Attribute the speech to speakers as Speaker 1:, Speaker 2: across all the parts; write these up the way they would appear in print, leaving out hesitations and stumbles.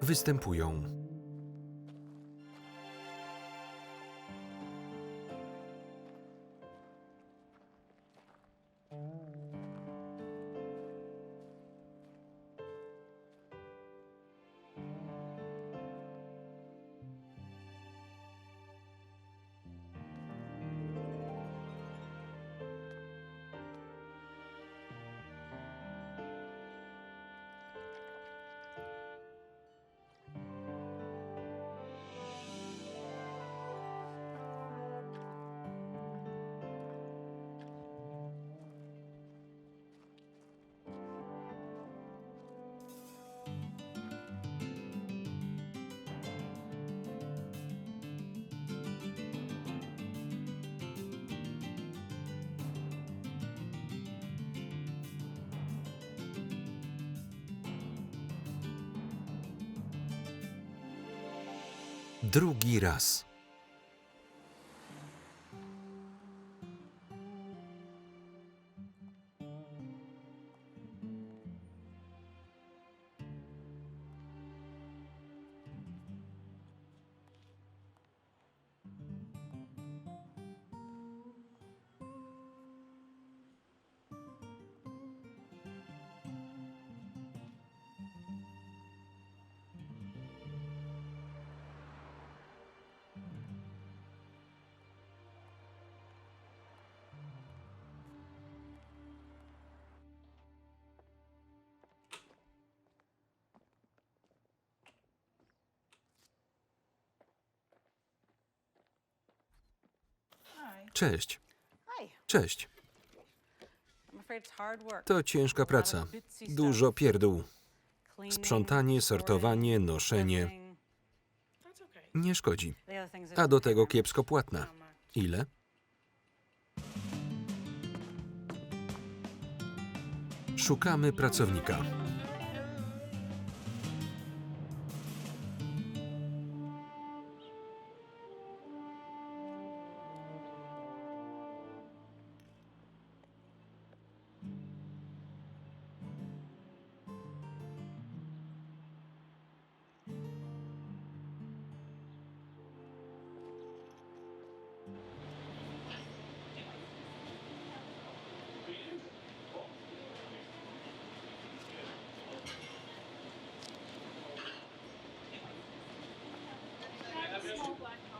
Speaker 1: występują. Drugi raz. Cześć. Cześć. To ciężka praca. Dużo pierdół. Sprzątanie, sortowanie, noszenie. Nie szkodzi. A do tego kiepsko płatna. Ile? Szukamy pracownika.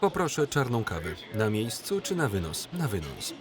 Speaker 1: Poproszę czarną kawę. Na miejscu czy na wynos? Na wynos.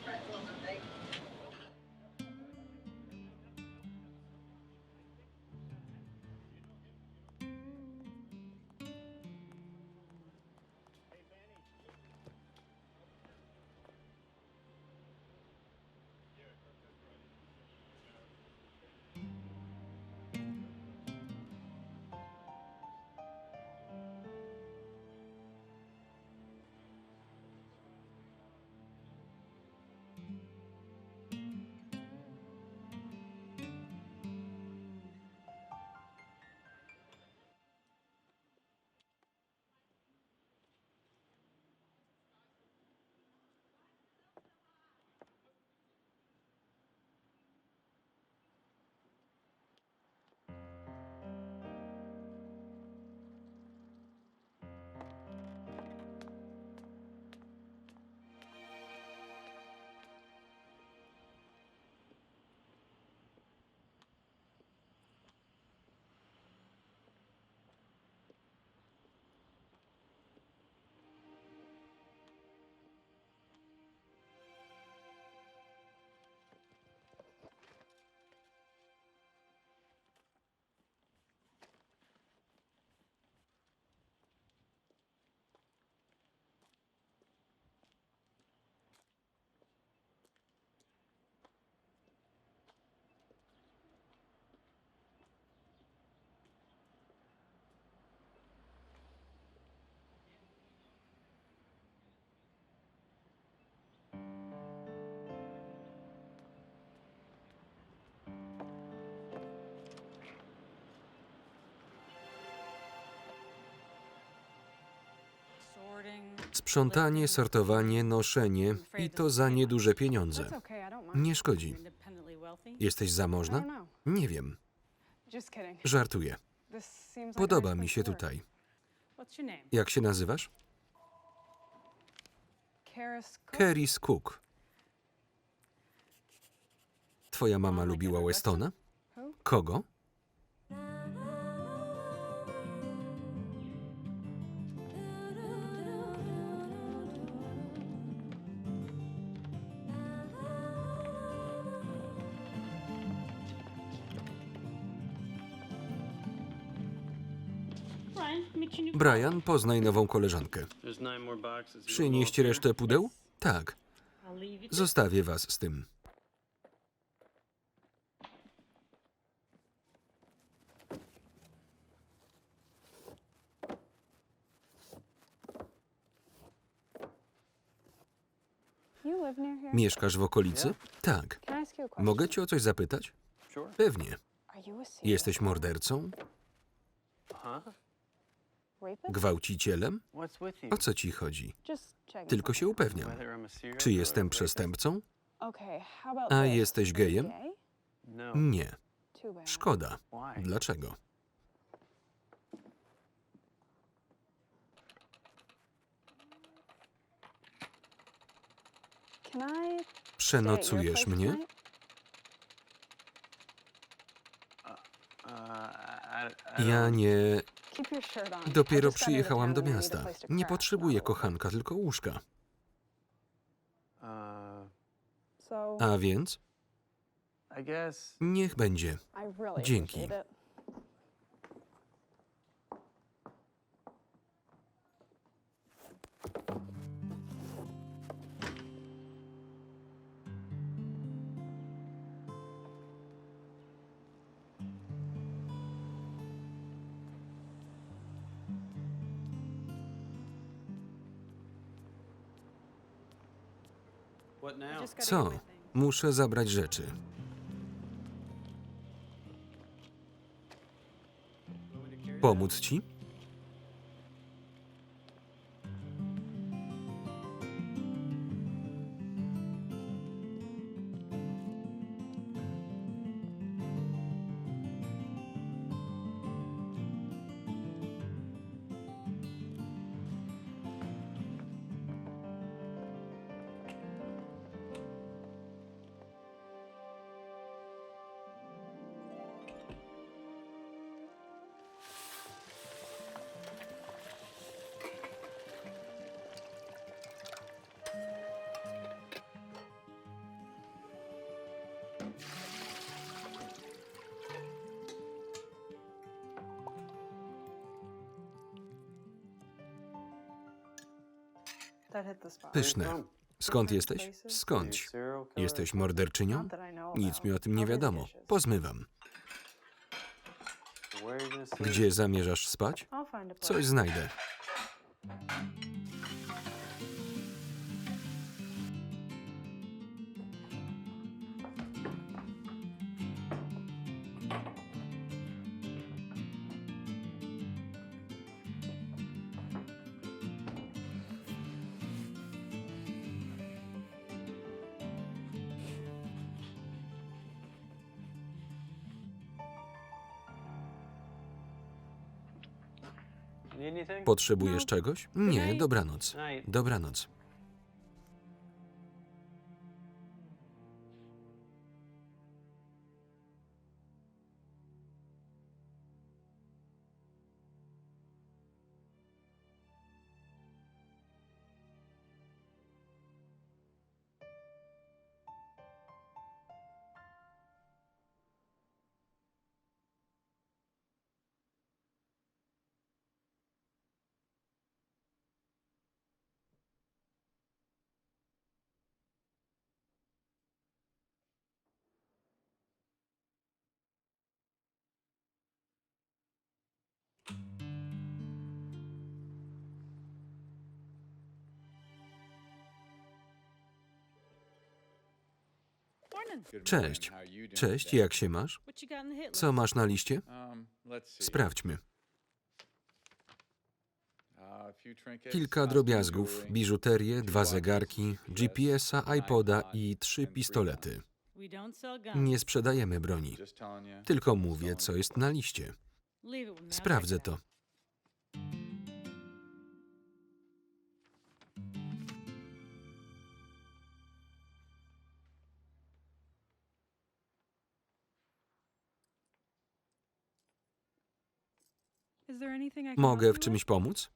Speaker 1: Sprzątanie, sortowanie, noszenie i to za nieduże pieniądze. Nie szkodzi. Jesteś zamożna? Nie wiem. Żartuję. Podoba mi się tutaj. Jak się nazywasz? Keris Cook. Twoja mama lubiła Westona? Kogo? Brian, poznaj nową koleżankę. Przynieść resztę pudeł? Tak. Zostawię was z tym. Mieszkasz w okolicy? Tak. Mogę cię o coś zapytać? Pewnie. Jesteś mordercą? Gwałcicielem? O co ci chodzi? Tylko się upewniam. Czy jestem przestępcą? A jesteś gejem? Nie. Szkoda. Dlaczego? Przenocujesz mnie? Ja nie... Dopiero przyjechałam do miasta. Nie potrzebuję kochanka, tylko łóżka. A więc? Niech będzie. Dzięki. Co? Muszę zabrać rzeczy. Pomóc ci? Pyszne. Skąd jesteś? Skądś. Jesteś morderczynią? Nic mi o tym nie wiadomo. Pozmywam. Gdzie zamierzasz spać? Coś znajdę. Potrzebujesz czegoś? Nie, dobranoc. Dobranoc. Cześć. Cześć, jak się masz? Co masz na liście? Sprawdźmy. Kilka drobiazgów, biżuterię, 2 zegarki, GPS-a, iPoda i 3 pistolety. Nie sprzedajemy broni. Tylko mówię, co jest na liście. Sprawdzę to. Mogę w czymś pomóc?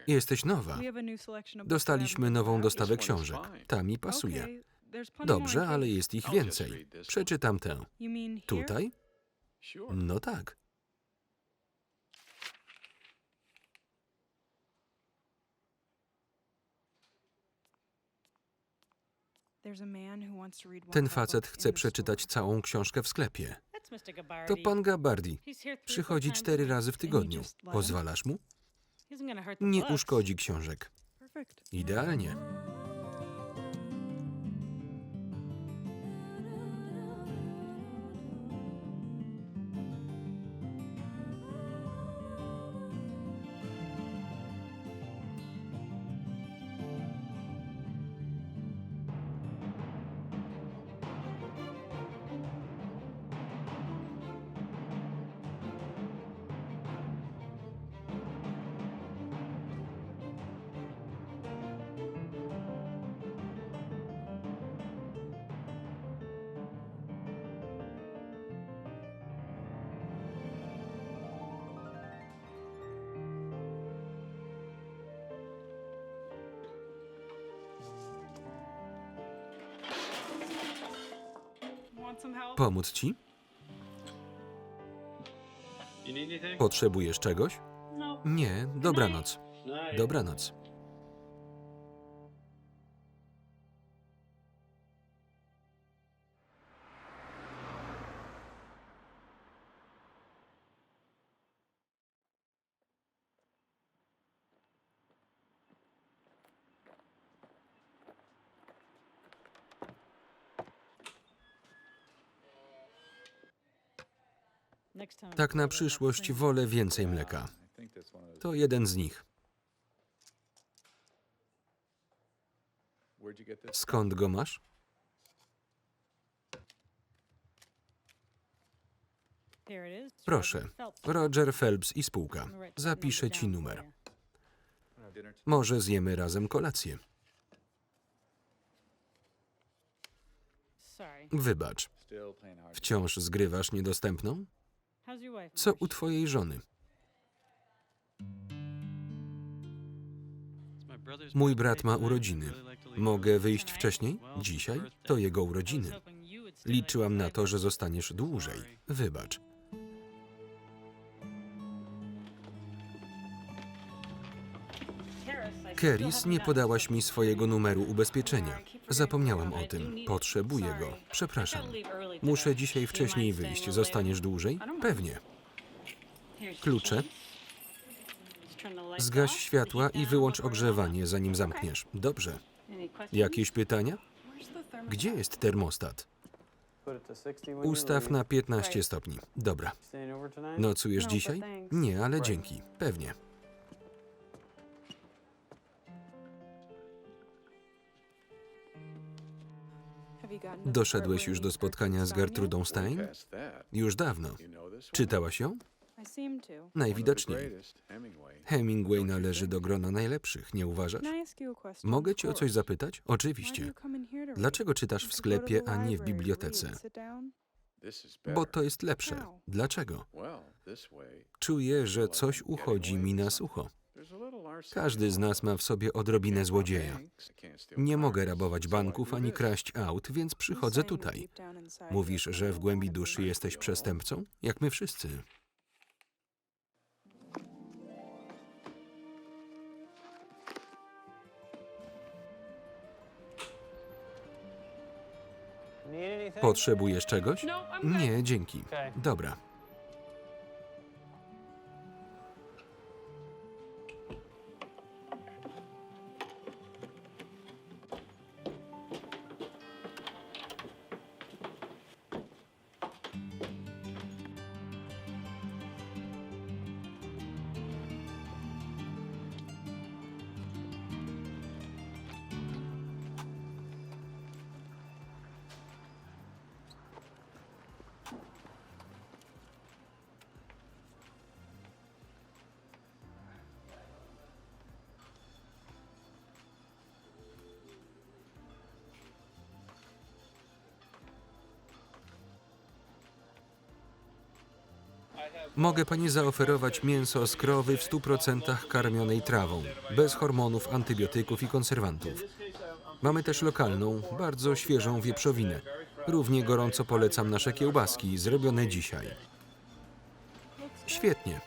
Speaker 1: Jesteś nowa. Dostaliśmy nową dostawę książek. Ta mi pasuje. Dobrze, ale jest ich więcej. Przeczytam tę. Tutaj? No tak. Ten facet chce przeczytać całą książkę w sklepie. To pan Gabardi. Przychodzi 4 razy w tygodniu. Pozwalasz mu? Nie uszkodzi książek. Idealnie. Pomóc ci? Potrzebujesz czegoś? Nie, dobranoc. Dobranoc. Tak na przyszłość wolę więcej mleka. To jeden z nich. Skąd go masz? Proszę, Roger Phelps i spółka. Zapiszę ci numer. Może zjemy razem kolację. Wybacz. Wciąż zgrywasz niedostępną? Co u twojej żony? Mój brat ma urodziny. Mogę wyjść wcześniej? Dzisiaj? To jego urodziny. Liczyłam na to, że zostaniesz dłużej. Wybacz. Keris, nie podałaś mi swojego numeru ubezpieczenia. Zapomniałam o tym. Potrzebuję go. Przepraszam. Muszę dzisiaj wcześniej wyjść. Zostaniesz dłużej? Pewnie. Klucze? Zgaś światła i wyłącz ogrzewanie, zanim zamkniesz. Dobrze. Jakieś pytania? Gdzie jest termostat? Ustaw na 15 stopni. Dobra. Nocujesz dzisiaj? Nie, ale dzięki. Pewnie. Doszedłeś już do spotkania z Gertrudą Stein? Już dawno. Czytałaś ją? Najwidoczniej. Hemingway należy do grona najlepszych, nie uważasz? Mogę cię o coś zapytać? Oczywiście. Dlaczego czytasz w sklepie, a nie w bibliotece? Bo to jest lepsze. Dlaczego? Czuję, że coś uchodzi mi na sucho. Każdy z nas ma w sobie odrobinę złodzieja. Nie mogę rabować banków ani kraść aut, więc przychodzę tutaj. Mówisz, że w głębi duszy jesteś przestępcą? Jak my wszyscy. Potrzebujesz czegoś? Nie, dzięki. Dobra. Mogę pani zaoferować mięso z krowy w 100% karmionej trawą, bez hormonów, antybiotyków i konserwantów. Mamy też lokalną, bardzo świeżą wieprzowinę. Równie gorąco polecam nasze kiełbaski, zrobione dzisiaj. Świetnie.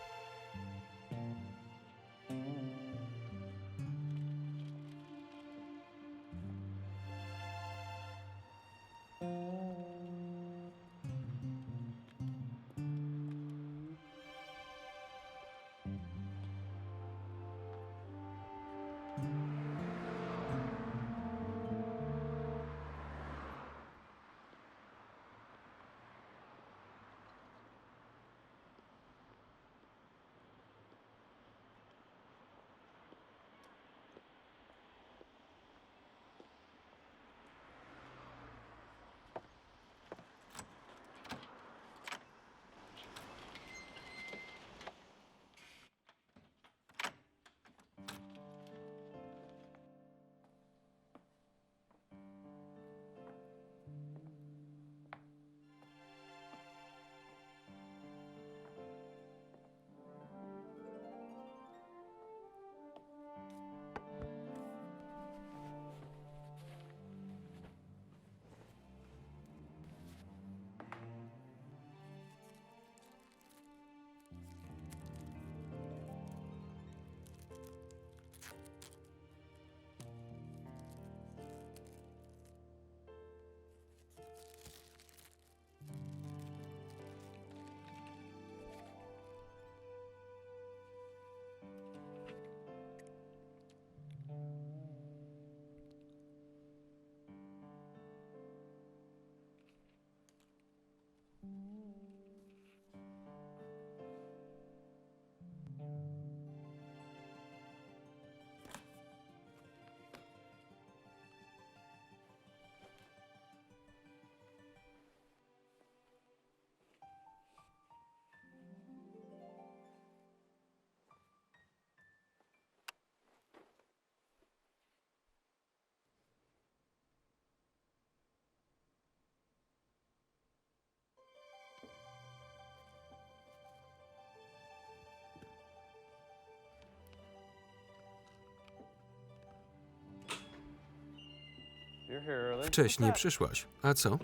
Speaker 1: Wcześniej przyszłaś. A co?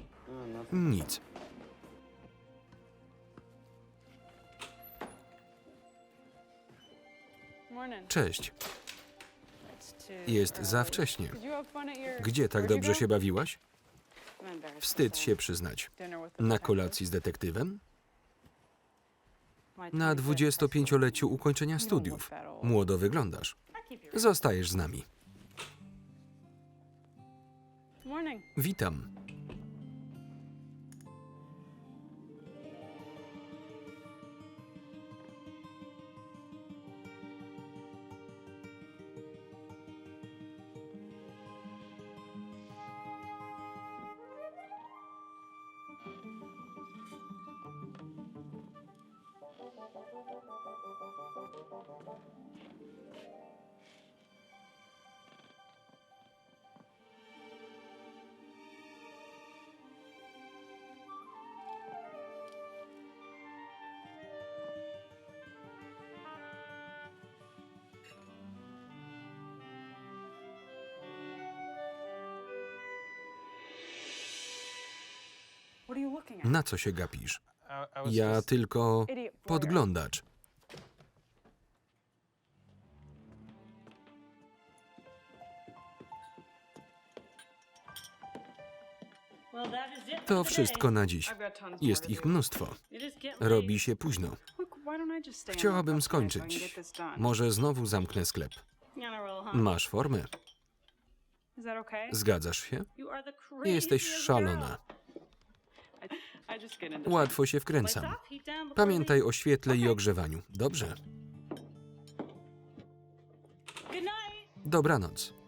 Speaker 1: Nic. Cześć. Jest za wcześnie. Gdzie tak dobrze się bawiłaś? Wstyd się przyznać. Na kolacji z detektywem? Na 25-leciu ukończenia studiów. Młodo wyglądasz. Zostajesz z nami. Witam. Na co się gapisz? Ja tylko podglądacz. To wszystko na dziś. Jest ich mnóstwo. Robi się późno. Chciałabym skończyć. Może znowu zamknę sklep. Masz formę. Zgadzasz się? Jesteś szalona. Łatwo się wkręcam. Pamiętaj o świetle i ogrzewaniu. Dobrze? Dobranoc.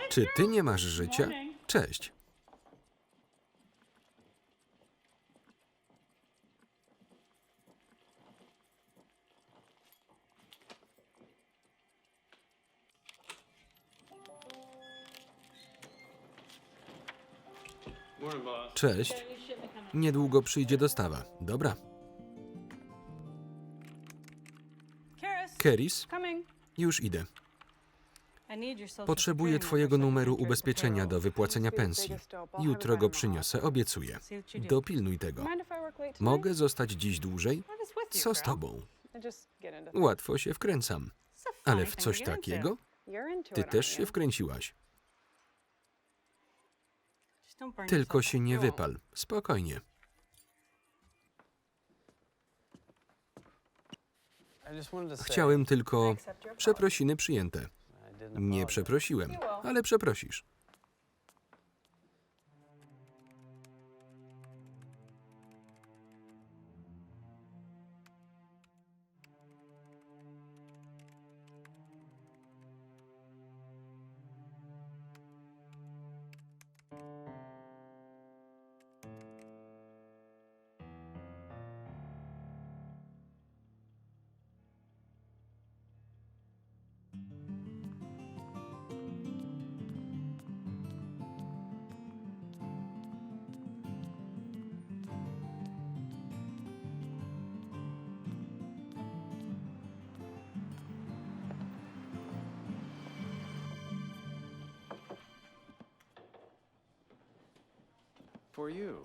Speaker 1: Czy ty nie masz życia? Cześć. Cześć. Niedługo przyjdzie dostawa. Dobra. Keris, już idę. Potrzebuję twojego numeru ubezpieczenia do wypłacenia pensji. Jutro go przyniosę, obiecuję. Dopilnuj tego. Mogę zostać dziś dłużej? Co z tobą? Łatwo się wkręcam. Ale w coś takiego? Ty też się wkręciłaś. Tylko się nie wypal. Spokojnie. Chciałem tylko... Przeprosiny przyjęte. Nie przeprosiłem, ale przeprosisz.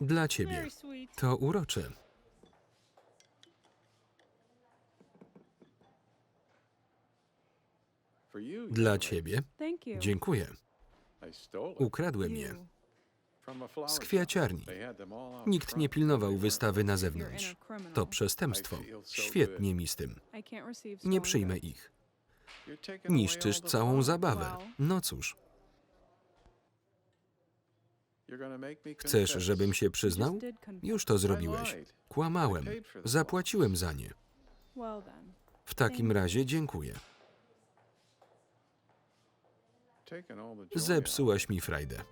Speaker 1: Dla ciebie. To urocze. Dla ciebie. Dziękuję. Ukradłem je. Z kwiaciarni. Nikt nie pilnował wystawy na zewnątrz. To przestępstwo. Świetnie mi z tym. Nie przyjmę ich. Niszczysz całą zabawę. No cóż. Chcesz, żebym się przyznał? Już to zrobiłeś. Kłamałem. Zapłaciłem za nie. W takim razie dziękuję. Zepsułaś mi frajdę.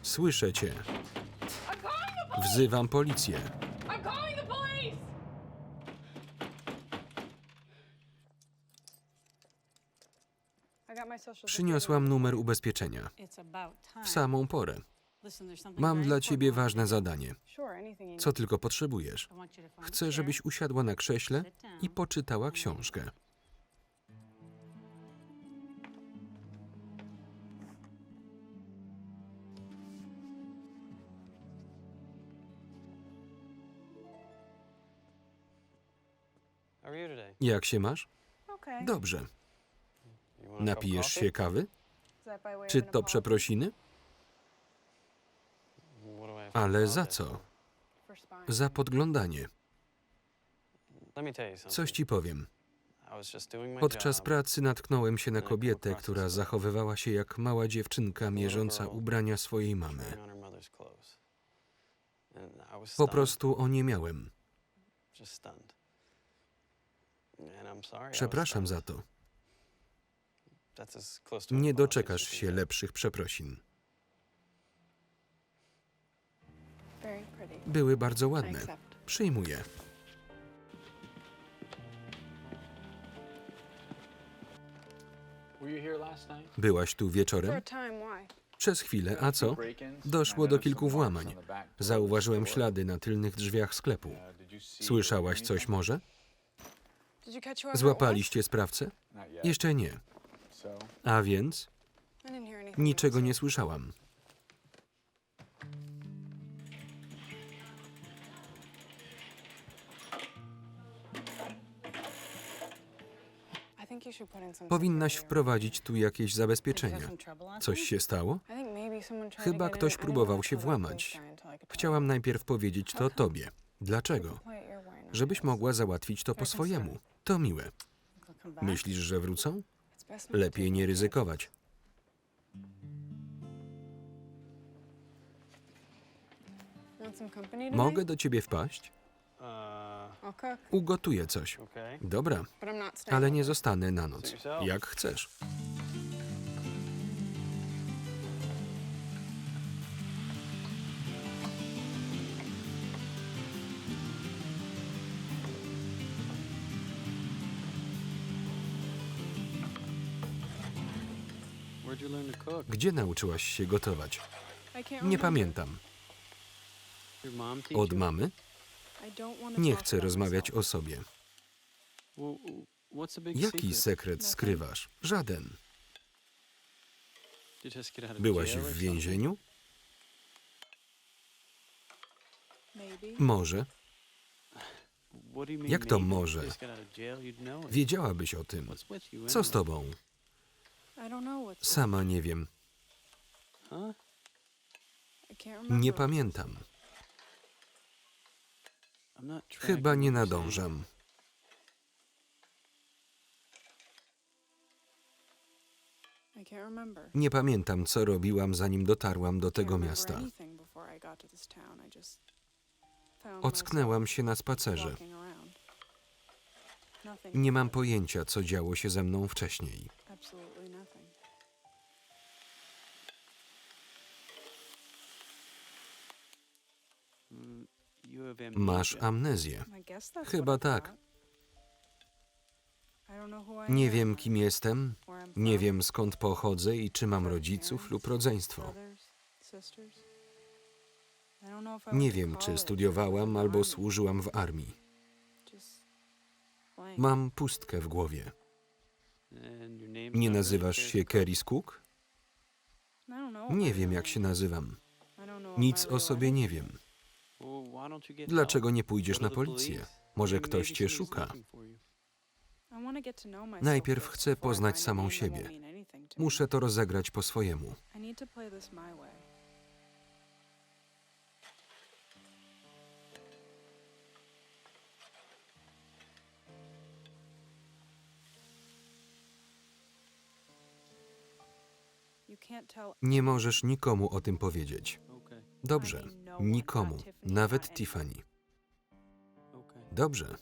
Speaker 1: Słyszę cię. Wzywam policję. Przyniosłam numer ubezpieczenia. W samą porę. Mam dla ciebie ważne zadanie. Co tylko potrzebujesz. Chcę, żebyś usiadła na krześle i poczytała książkę. Jak się masz? Dobrze. Napijesz się kawy? Czy to przeprosiny? Ale za co? Za podglądanie. Coś ci powiem. Podczas pracy natknąłem się na kobietę, która zachowywała się jak mała dziewczynka mierząca ubrania swojej mamy. Po prostu oniemiałem. Przepraszam za to. Nie doczekasz się lepszych przeprosin. Były bardzo ładne. Przyjmuję. Byłaś tu wieczorem? Przez chwilę, a co? Doszło do kilku włamań. Zauważyłem ślady na tylnych drzwiach sklepu. Słyszałaś coś może? Złapaliście sprawcę? Jeszcze nie. A więc? Niczego nie słyszałam. Powinnaś wprowadzić tu jakieś zabezpieczenia. Coś się stało? Chyba ktoś próbował się włamać. Chciałam najpierw powiedzieć to tobie. Dlaczego? Żebyś mogła załatwić to po swojemu. To miłe. Myślisz, że wrócą? Lepiej nie ryzykować. Mogę do ciebie wpaść? Ugotuję coś. Dobra, ale nie zostanę na noc. Jak chcesz. Gdzie nauczyłaś się gotować? Nie pamiętam. Od mamy? Nie chcę rozmawiać o sobie. Jaki sekret skrywasz? Żaden. Byłaś w więzieniu? Może. Jak to może? Wiedziałabyś o tym. Co z tobą? Sama nie wiem. Nie pamiętam. Chyba nie nadążam. Nie pamiętam, co robiłam, zanim dotarłam do tego miasta. Ocknęłam się na spacerze. Nie mam pojęcia, co działo się ze mną wcześniej. Masz amnezję. Chyba tak. Nie wiem, kim jestem, nie wiem, skąd pochodzę i czy mam rodziców lub rodzeństwo. Nie wiem, czy studiowałam albo służyłam w armii. Mam pustkę w głowie. Nie nazywasz się Keris Cook? Nie wiem, jak się nazywam. Nic o sobie nie wiem. Dlaczego nie pójdziesz na policję? Może ktoś cię szuka. Najpierw chcę poznać samą siebie. Muszę to rozegrać po swojemu. Nie możesz nikomu o tym powiedzieć. Dobrze, nikomu, nawet Tiffany. Dobrze.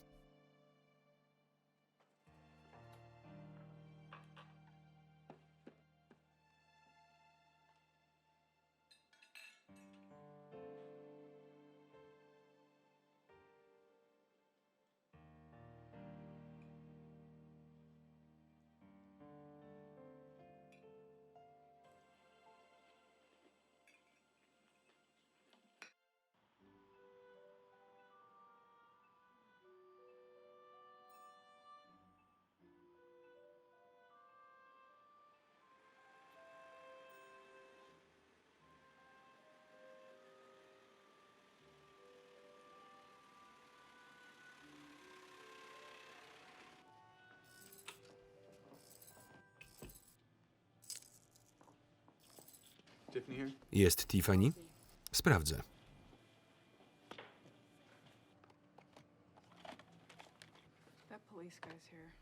Speaker 1: Jest Tiffany? Sprawdzę.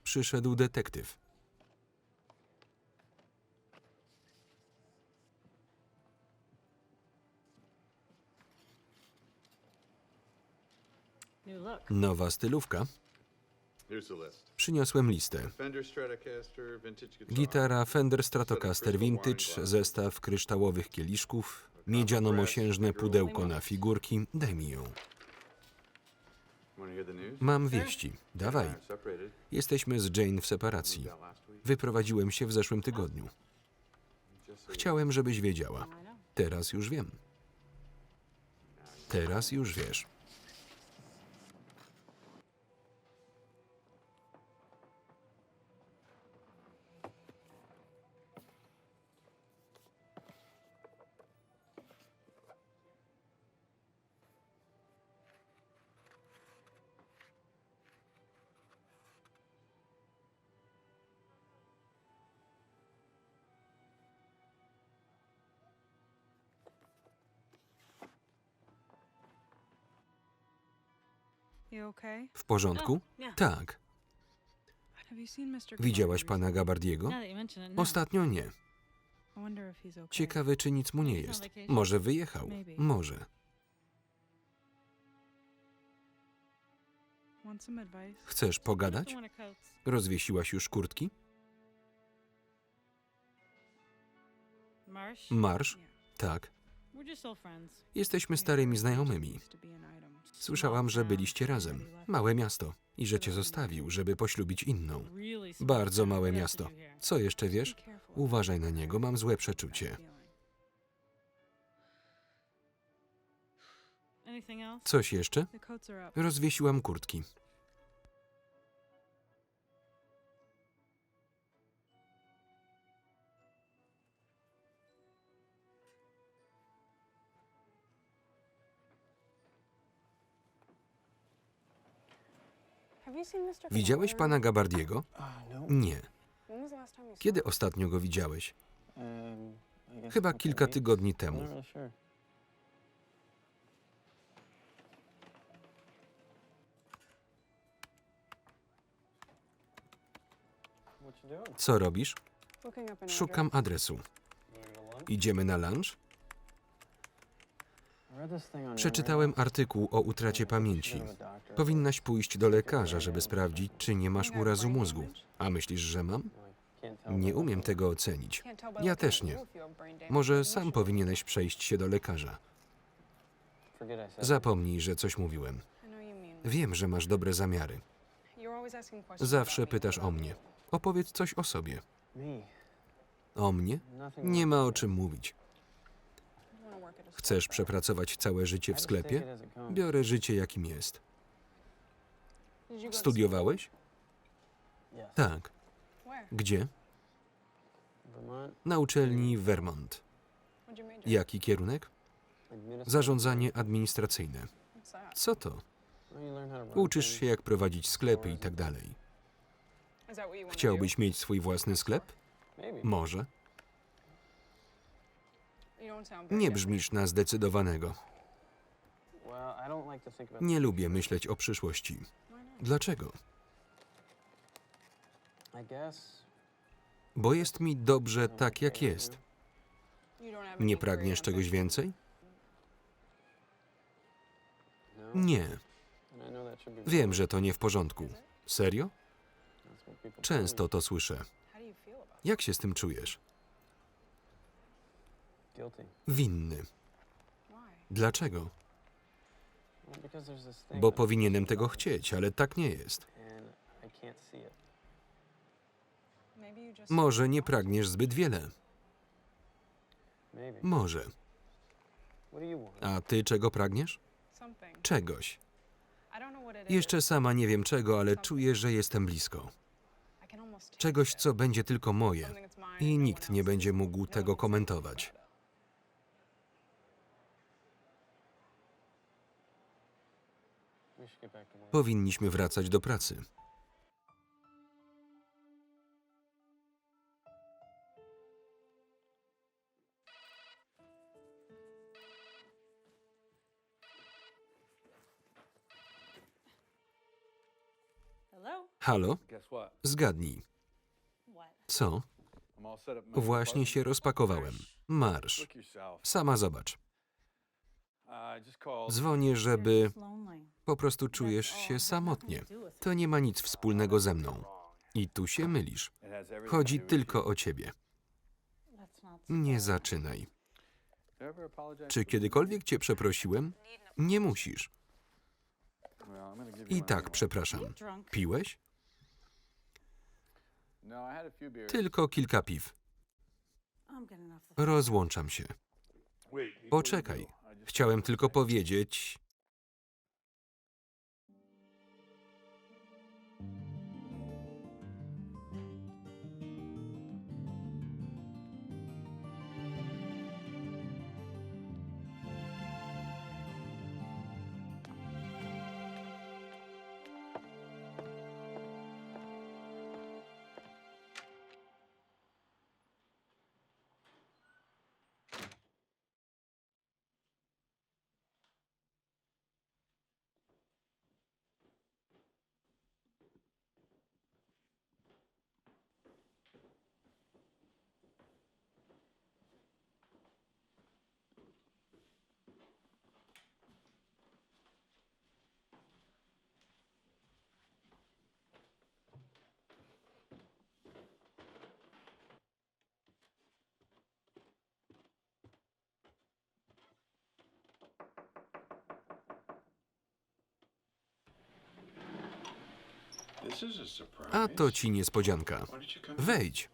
Speaker 1: Przyszedł detektyw. Nowa stylówka. Przyniosłem listę. Gitara Fender Stratocaster Vintage, zestaw kryształowych kieliszków, miedziano-mosiężne pudełko na figurki. Daj mi ją. Mam wieści. Dawaj. Jesteśmy z Jane w separacji. Wyprowadziłem się w zeszłym tygodniu. Chciałem, żebyś wiedziała. Teraz już wiem. Teraz już wiesz. W porządku? Tak. Widziałaś pana Gabardiego? Ostatnio nie. Ciekawe, czy nic mu nie jest. Może wyjechał. Może. Chcesz pogadać? Rozwiesiłaś już kurtki? Marsz? Tak. Jesteśmy starymi znajomymi. Słyszałam, że byliście razem. Małe miasto. I że cię zostawił, żeby poślubić inną. Bardzo małe miasto. Co jeszcze wiesz? Uważaj na niego, mam złe przeczucie. Coś jeszcze? Rozwiesiłam kurtki. Widziałeś pana Gabardiego? Nie. Kiedy ostatnio go widziałeś? Chyba kilka tygodni temu. Co robisz? Szukam adresu. Idziemy na lunch? Przeczytałem artykuł o utracie pamięci. Powinnaś pójść do lekarza, żeby sprawdzić, czy nie masz urazu mózgu. A myślisz, że mam? Nie umiem tego ocenić. Ja też nie. Może sam powinieneś przejść się do lekarza. Zapomnij, że coś mówiłem. Wiem, że masz dobre zamiary. Zawsze pytasz o mnie. Opowiedz coś o sobie. O mnie? Nie ma o czym mówić. Chcesz przepracować całe życie w sklepie? Biorę życie, jakim jest. Studiowałeś? Tak. Gdzie? Na uczelni Vermont. Jaki kierunek? Zarządzanie administracyjne. Co to? Uczysz się, jak prowadzić sklepy i tak dalej. Chciałbyś mieć swój własny sklep? Może. Nie brzmisz na zdecydowanego. Nie lubię myśleć o przyszłości. Dlaczego? Bo jest mi dobrze tak, jak jest. Nie pragniesz czegoś więcej? Nie. Wiem, że to nie w porządku. Serio? Często to słyszę. Jak się z tym czujesz? Winny. Dlaczego? Bo powinienem tego chcieć, ale tak nie jest. Może nie pragniesz zbyt wiele. Może. A ty czego pragniesz? Czegoś. Jeszcze sama nie wiem czego, ale czuję, że jestem blisko. Czegoś, co będzie tylko moje i nikt nie będzie mógł tego komentować. Powinniśmy wracać do pracy. Halo? Zgadnij. Co? Właśnie się rozpakowałem. Marsz. Sama zobacz. Dzwonię, żeby... Po prostu czujesz się samotnie. To nie ma nic wspólnego ze mną. I tu się mylisz. Chodzi tylko o ciebie. Nie zaczynaj. Czy kiedykolwiek cię przeprosiłem? Nie musisz. I tak przepraszam. Piłeś? Tylko kilka piw. Rozłączam się. Poczekaj. Chciałem tylko powiedzieć... A to ci niespodzianka. Wejdź.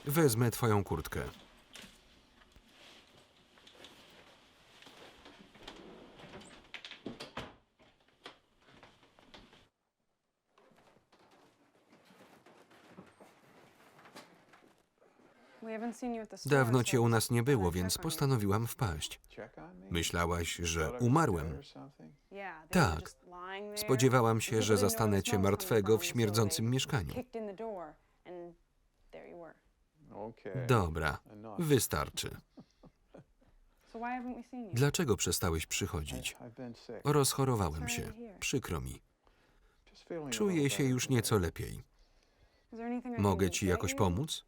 Speaker 1: Wezmę twoją kurtkę. Dawno cię u nas nie było, więc postanowiłam wpaść. Myślałaś, że umarłem? Tak. Spodziewałam się, że zastanę cię martwego w śmierdzącym mieszkaniu. Dobra, wystarczy. Dlaczego przestałeś przychodzić? Rozchorowałem się. Przykro mi. Czuję się już nieco lepiej. Mogę ci jakoś pomóc?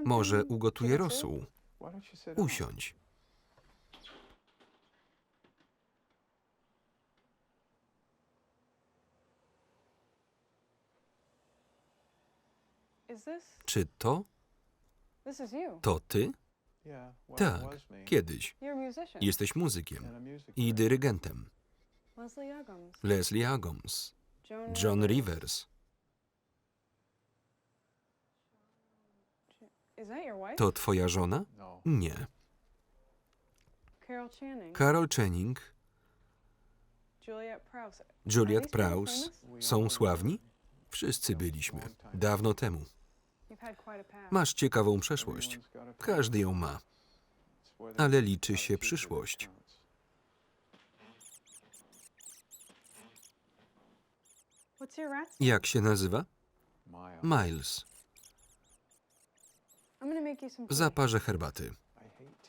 Speaker 1: Może ugotuję rosół? Usiądź. Czy to? To ty? Tak, kiedyś. Jesteś muzykiem i dyrygentem. Leslie Uggams, John Rivers. To twoja żona? Nie. Carol Channing, Juliette Prowse są sławni? Wszyscy byliśmy. Dawno temu. Masz ciekawą przeszłość. Każdy ją ma. Ale liczy się przyszłość. Jak się nazywa? Miles. Zaparzę herbaty.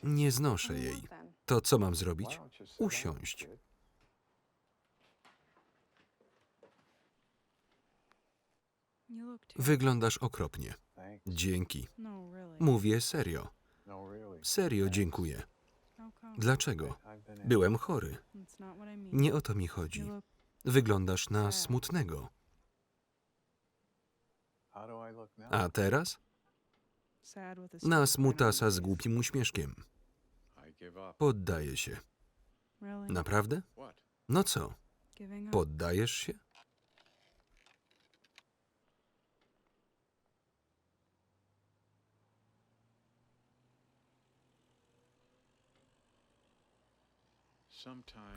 Speaker 1: Nie znoszę jej. To co mam zrobić? Usiąść. Wyglądasz okropnie. Dzięki. Mówię serio. Serio dziękuję. Dlaczego? Byłem chory. Nie o to mi chodzi. Wyglądasz na smutnego. A teraz? Na smutasa z głupim uśmieszkiem. Poddaję się. Naprawdę? No co? Poddajesz się?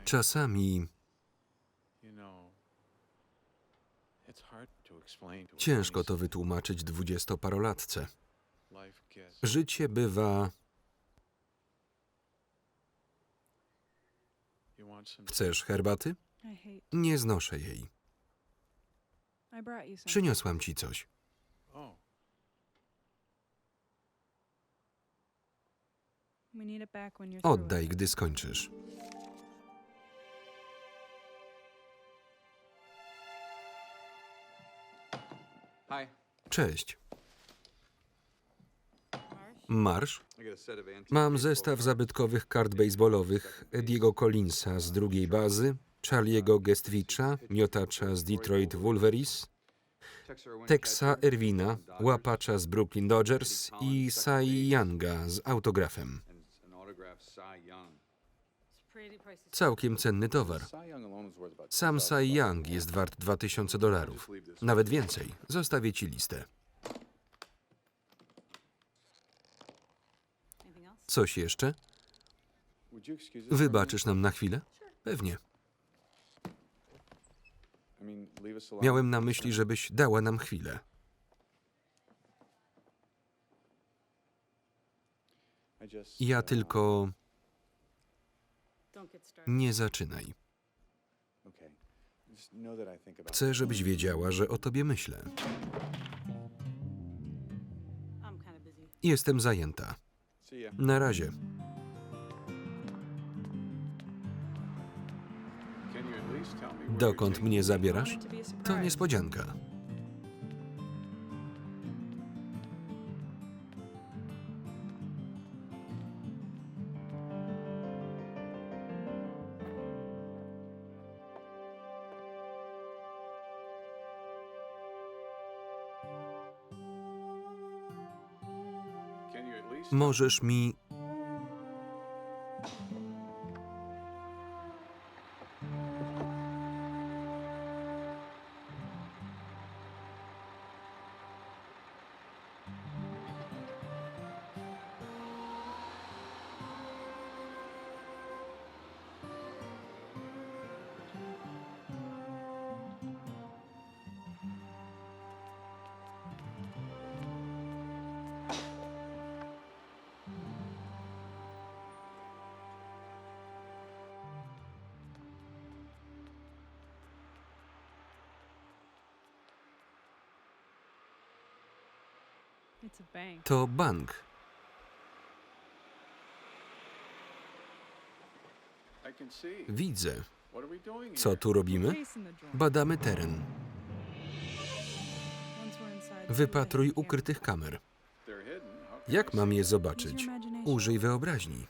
Speaker 1: Czasami ciężko to wytłumaczyć 20-parolatce. Życie bywa... Chcesz herbaty? Nie znoszę jej. Przyniosłam ci coś. Oddaj, gdy skończysz. Cześć. Marsz? Mam zestaw zabytkowych kart baseballowych Ediego Collinsa z drugiej bazy Charlie'ego Gestwicza, miotacza z Detroit Wolverines, Texa Erwina, łapacza z Brooklyn Dodgers i Cy Younga z autografem. Całkiem cenny towar. Sam Cy Young jest wart $2000. Nawet więcej. Zostawię ci listę. Coś jeszcze? Wybaczysz nam na chwilę? Pewnie. Miałem na myśli, żebyś dała nam chwilę. Ja tylko... Nie zaczynaj. Chcę, żebyś wiedziała, że o tobie myślę. Jestem zajęta. Na razie. Dokąd mnie zabierasz? To niespodzianka. Możesz mi... To bank. Widzę. Co tu robimy? Badamy teren. Wypatruj ukrytych kamer. Jak mam je zobaczyć? Użyj wyobraźni.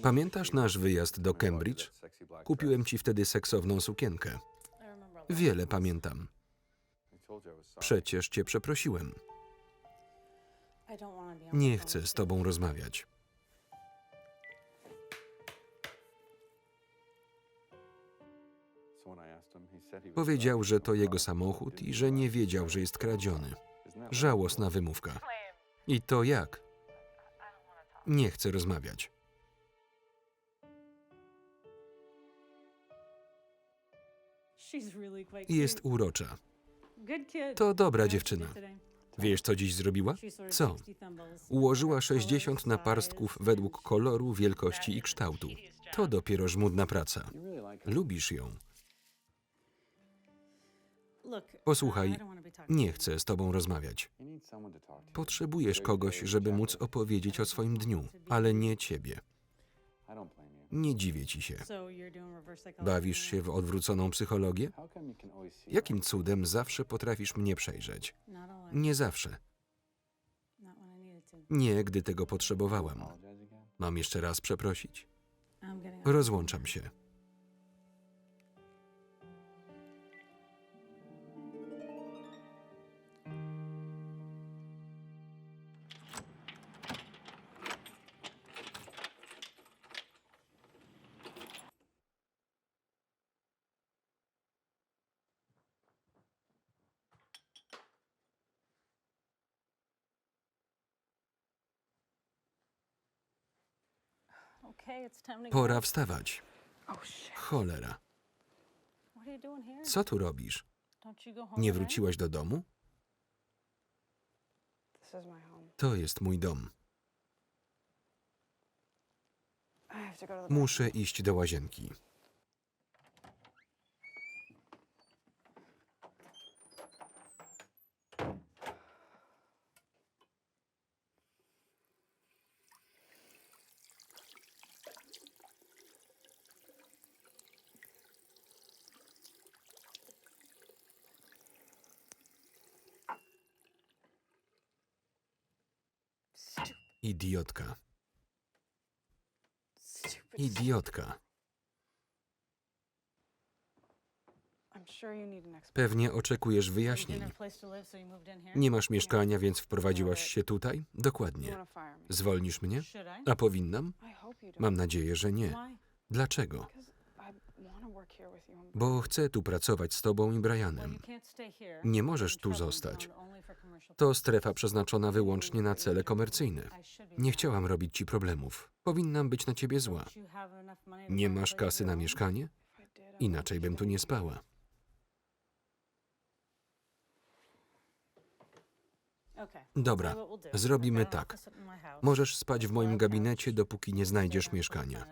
Speaker 1: Pamiętasz nasz wyjazd do Cambridge? Kupiłem ci wtedy seksowną sukienkę. Wiele pamiętam. Przecież cię przeprosiłem. Nie chcę z tobą rozmawiać. Powiedział, że to jego samochód i że nie wiedział, że jest kradziony. Żałosna wymówka. I to jak? Nie chcę rozmawiać. Jest urocza. To dobra dziewczyna. Wiesz, co dziś zrobiła? Co? Ułożyła 60 naparstków według koloru, wielkości i kształtu. To dopiero żmudna praca. Lubisz ją. Posłuchaj, nie chcę z tobą rozmawiać. Potrzebujesz kogoś, żeby móc opowiedzieć o swoim dniu, ale nie ciebie. Nie dziwię ci się. Bawisz się w odwróconą psychologię? Jakim cudem zawsze potrafisz mnie przejrzeć? Nie zawsze. Nie, gdy tego potrzebowałam. Mam jeszcze raz przeprosić? Rozłączam się. Pora wstawać. Cholera. Co tu robisz? Nie wróciłaś do domu? To jest mój dom. Muszę iść do łazienki. Idiotka. Idiotka. Pewnie oczekujesz wyjaśnień. Nie masz mieszkania, więc wprowadziłaś się tutaj? Dokładnie. Zwolnisz mnie? A powinnam? Mam nadzieję, że nie. Dlaczego? Bo chcę tu pracować z tobą i Brianem. Nie możesz tu zostać. To strefa przeznaczona wyłącznie na cele komercyjne. Nie chciałam robić ci problemów. Powinnam być na ciebie zła. Nie masz kasy na mieszkanie? Inaczej bym tu nie spała. Dobra, zrobimy tak. Możesz spać w moim gabinecie, dopóki nie znajdziesz mieszkania.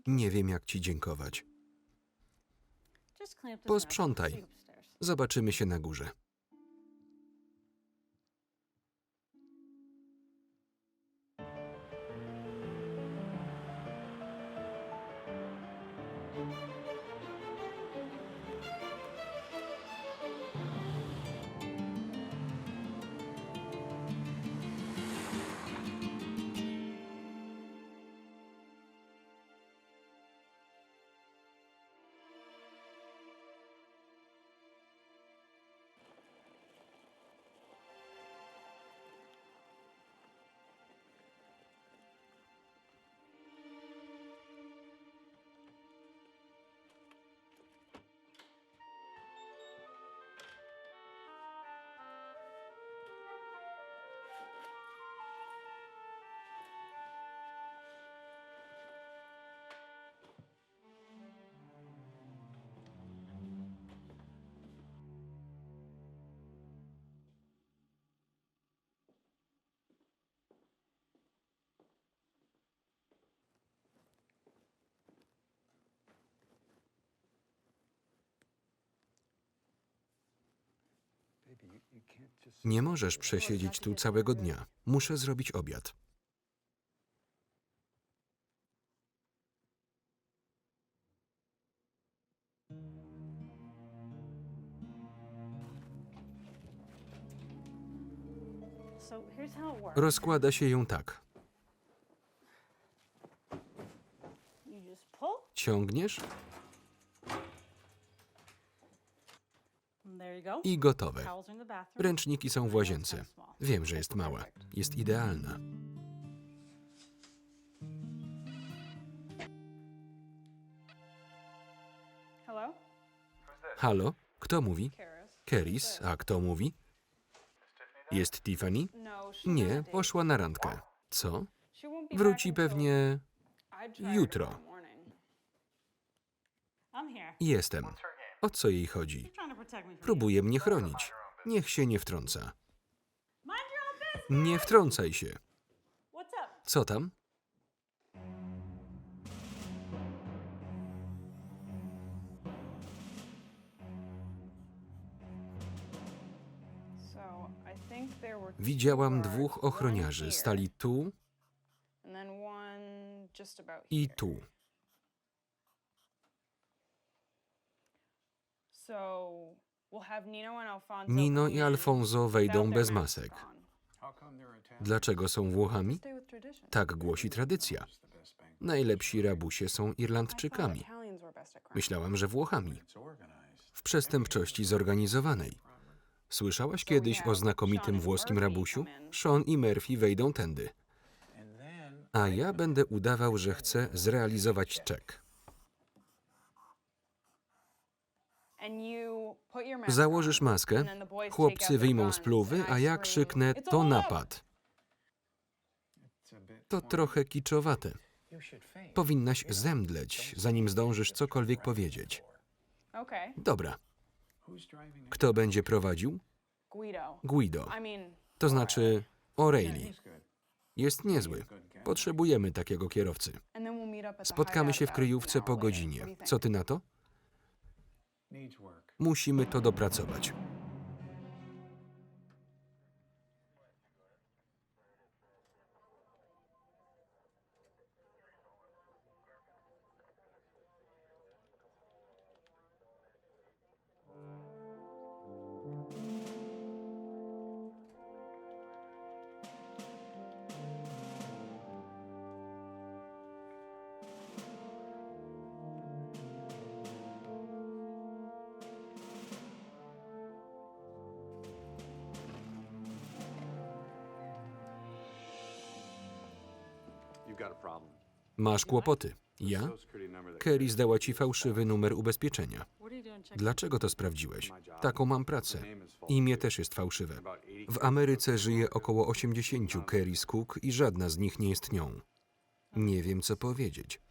Speaker 1: Nie wiem, jak ci dziękować. Posprzątaj. Zobaczymy się na górze. Nie możesz przesiedzieć tu całego dnia. Muszę zrobić obiad. Rozkłada się ją tak. Ciągniesz i gotowe. Ręczniki są w łazience. Wiem, że jest mała. Jest idealna. Halo? Kto mówi? Keris. A kto mówi? Jest Tiffany? Nie, poszła na randkę. Co? Wróci pewnie jutro. Jestem. O co jej chodzi? Próbuje mnie chronić. Niech się nie wtrąca. Nie wtrącaj się. Co tam? Widziałam dwóch ochroniarzy. Stali tu i tu. Nino i Alfonso wejdą bez masek. Dlaczego są Włochami? Tak głosi tradycja. Najlepsi rabusie są Irlandczykami. Myślałam, że Włochami. W przestępczości zorganizowanej. Słyszałaś kiedyś o znakomitym włoskim rabusiu? Sean i Murphy wejdą tędy. A ja będę udawał, że chcę zrealizować czek. Założysz maskę, chłopcy wyjmą spluwy, a ja krzyknę: to napad. To trochę kiczowate. Powinnaś zemdleć, zanim zdążysz cokolwiek powiedzieć. Dobra. Kto będzie prowadził? Guido. To znaczy O'Reilly. Jest niezły. Potrzebujemy takiego kierowcy. Spotkamy się w kryjówce po godzinie. Co ty na to? Musimy to dopracować. Masz kłopoty. Ja? Kerry zdała ci fałszywy numer ubezpieczenia. Dlaczego to sprawdziłeś? Taką mam pracę. Imię też jest fałszywe. W Ameryce żyje około 80 Kerry's Cook i żadna z nich nie jest nią. Nie wiem, co powiedzieć.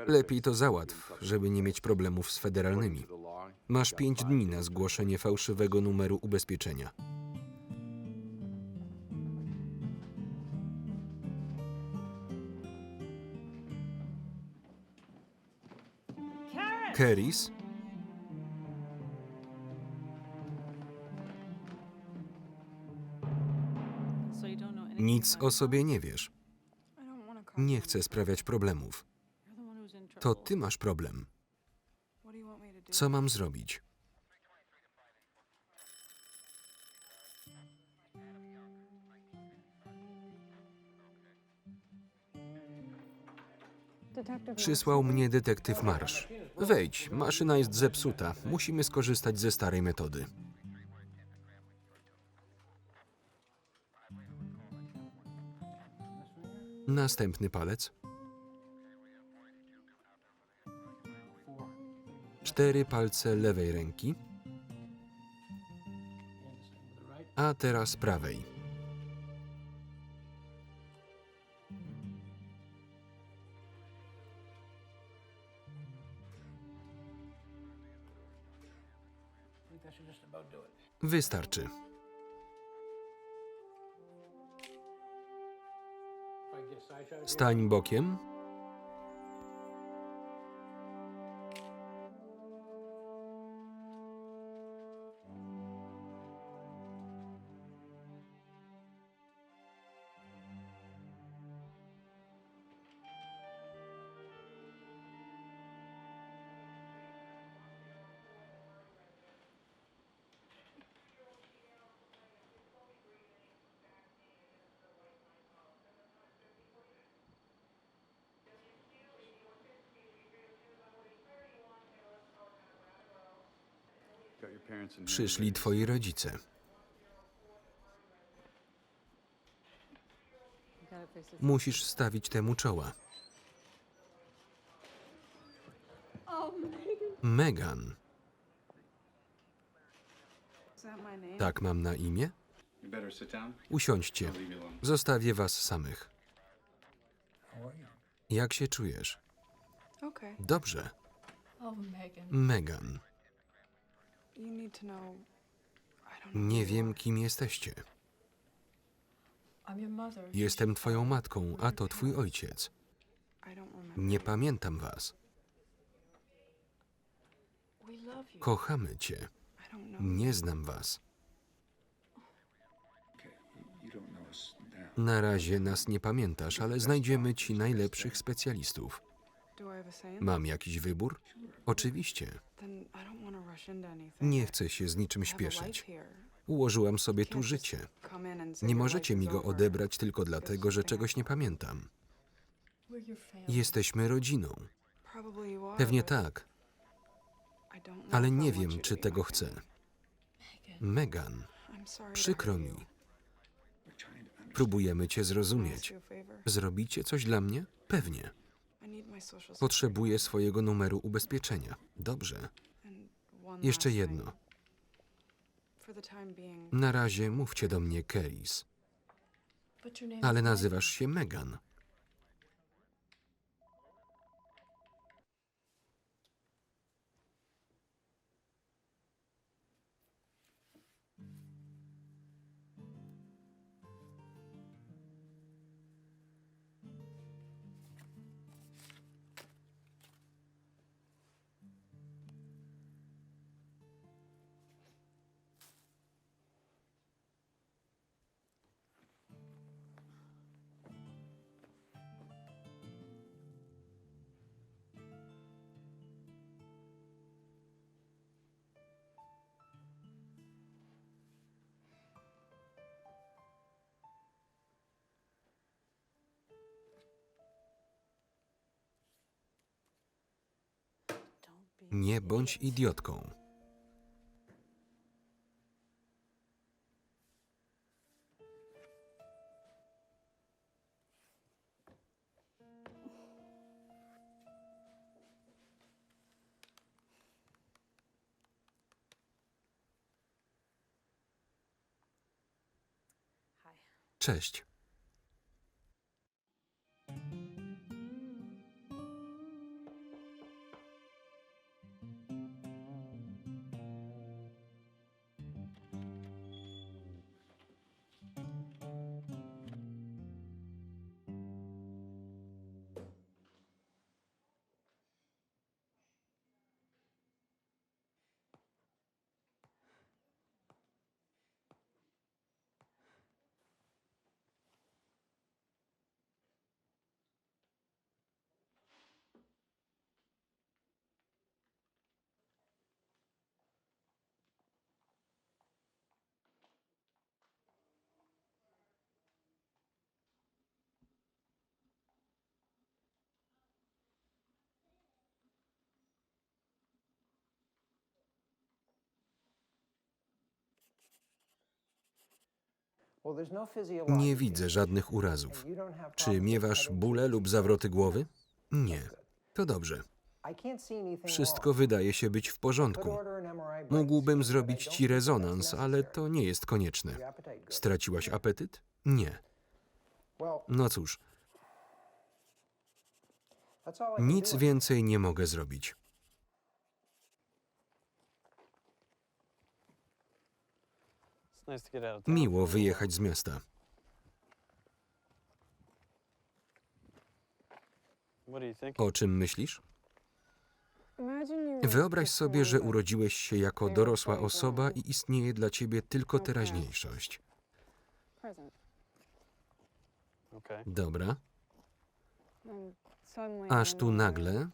Speaker 1: Lepiej to załatw, żeby nie mieć problemów z federalnymi. Masz 5 dni na zgłoszenie fałszywego numeru ubezpieczenia. Kerry's? Nic o sobie nie wiesz. Nie chcę sprawiać problemów. To ty masz problem. Co mam zrobić? Przysłał mnie detektyw Marsh. Wejdź, maszyna jest zepsuta. Musimy skorzystać ze starej metody. Następny palec. 4 palce lewej ręki. A teraz prawej. Wystarczy. Stań bokiem. Przyszli twoi rodzice. Musisz stawić temu czoła. Megan. Tak mam na imię? Usiądźcie. Zostawię was samych. Jak się czujesz? Dobrze. Megan. Nie wiem, kim jesteście. Jestem twoją matką, a to twój ojciec. Nie pamiętam was. Kochamy cię. Nie znam was. Na razie nas nie pamiętasz, ale znajdziemy ci najlepszych specjalistów. Mam jakiś wybór? Oczywiście. Nie chcę się z niczym śpieszyć. Ułożyłam sobie tu życie. Nie możecie mi go odebrać tylko dlatego, że czegoś nie pamiętam. Jesteśmy rodziną. Pewnie tak. Ale nie wiem, czy tego chcę. Megan, przykro mi. Próbujemy cię zrozumieć. Zrobicie coś dla mnie? Pewnie. Potrzebuję swojego numeru ubezpieczenia. Dobrze. Jeszcze jedno. Na razie mówcie do mnie Keris, ale nazywasz się Megan. Nie bądź idiotką. Cześć. Nie widzę żadnych urazów. Czy miewasz bóle lub zawroty głowy? Nie. To dobrze. Wszystko wydaje się być w porządku. Mógłbym zrobić ci rezonans, ale to nie jest konieczne. Straciłaś apetyt? Nie. No cóż. Nic więcej nie mogę zrobić. Miło wyjechać z miasta. O czym myślisz? Wyobraź sobie, że urodziłeś się jako dorosła osoba i istnieje dla ciebie tylko teraźniejszość. Dobra. Aż tu nagle...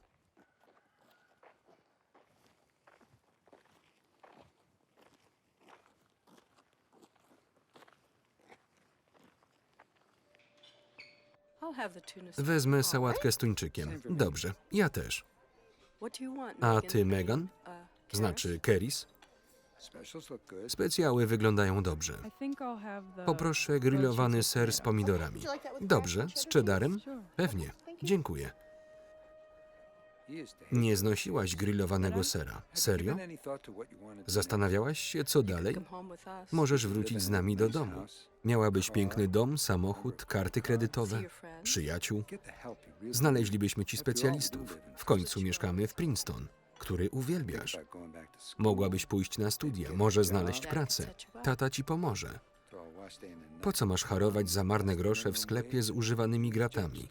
Speaker 1: Wezmę sałatkę z tuńczykiem. Dobrze, ja też. A ty, Megan? Znaczy Keris? Specjały wyglądają dobrze. Poproszę grillowany ser z pomidorami. Dobrze, z cheddarem? Pewnie. Dziękuję. Nie znosiłaś grillowanego sera. Serio? Zastanawiałaś się, co dalej? Możesz wrócić z nami do domu. Miałabyś piękny dom, samochód, karty kredytowe, przyjaciół. Znaleźlibyśmy ci specjalistów. W końcu mieszkamy w Princeton, który uwielbiasz. Mogłabyś pójść na studia, może znaleźć pracę. Tata ci pomoże. Po co masz harować za marne grosze w sklepie z używanymi gratami?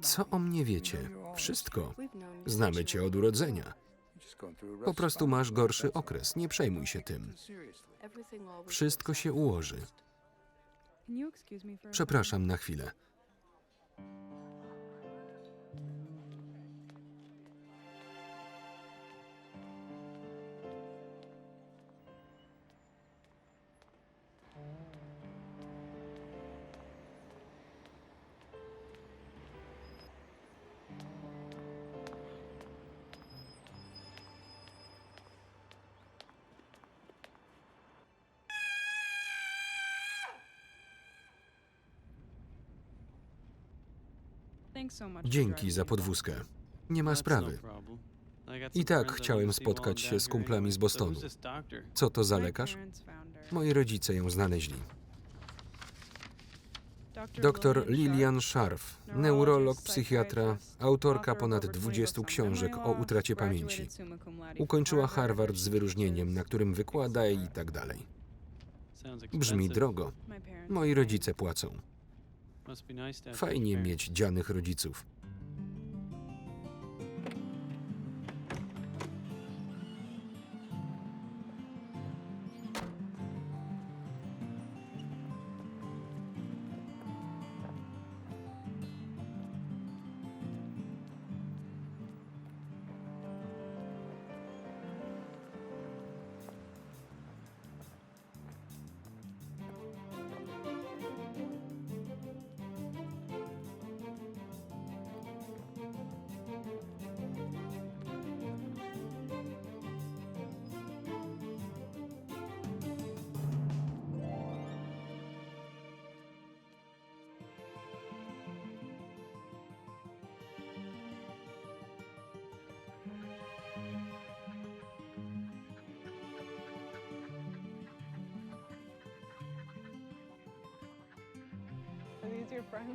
Speaker 1: Co o mnie wiecie? Wszystko. Znamy cię od urodzenia. Po prostu masz gorszy okres, nie przejmuj się tym. Wszystko się ułoży. Przepraszam na chwilę. Dzięki za podwózkę. Nie ma sprawy. I tak chciałem spotkać się z kumplami z Bostonu. Co to za lekarz? Moi rodzice ją znaleźli. Dr Lillian Scharf, neurolog, psychiatra, autorka ponad 20 książek o utracie pamięci. Ukończyła Harvard z wyróżnieniem, na którym wykłada i tak dalej. Brzmi drogo. Moi rodzice płacą. Fajnie mieć dzianych rodziców.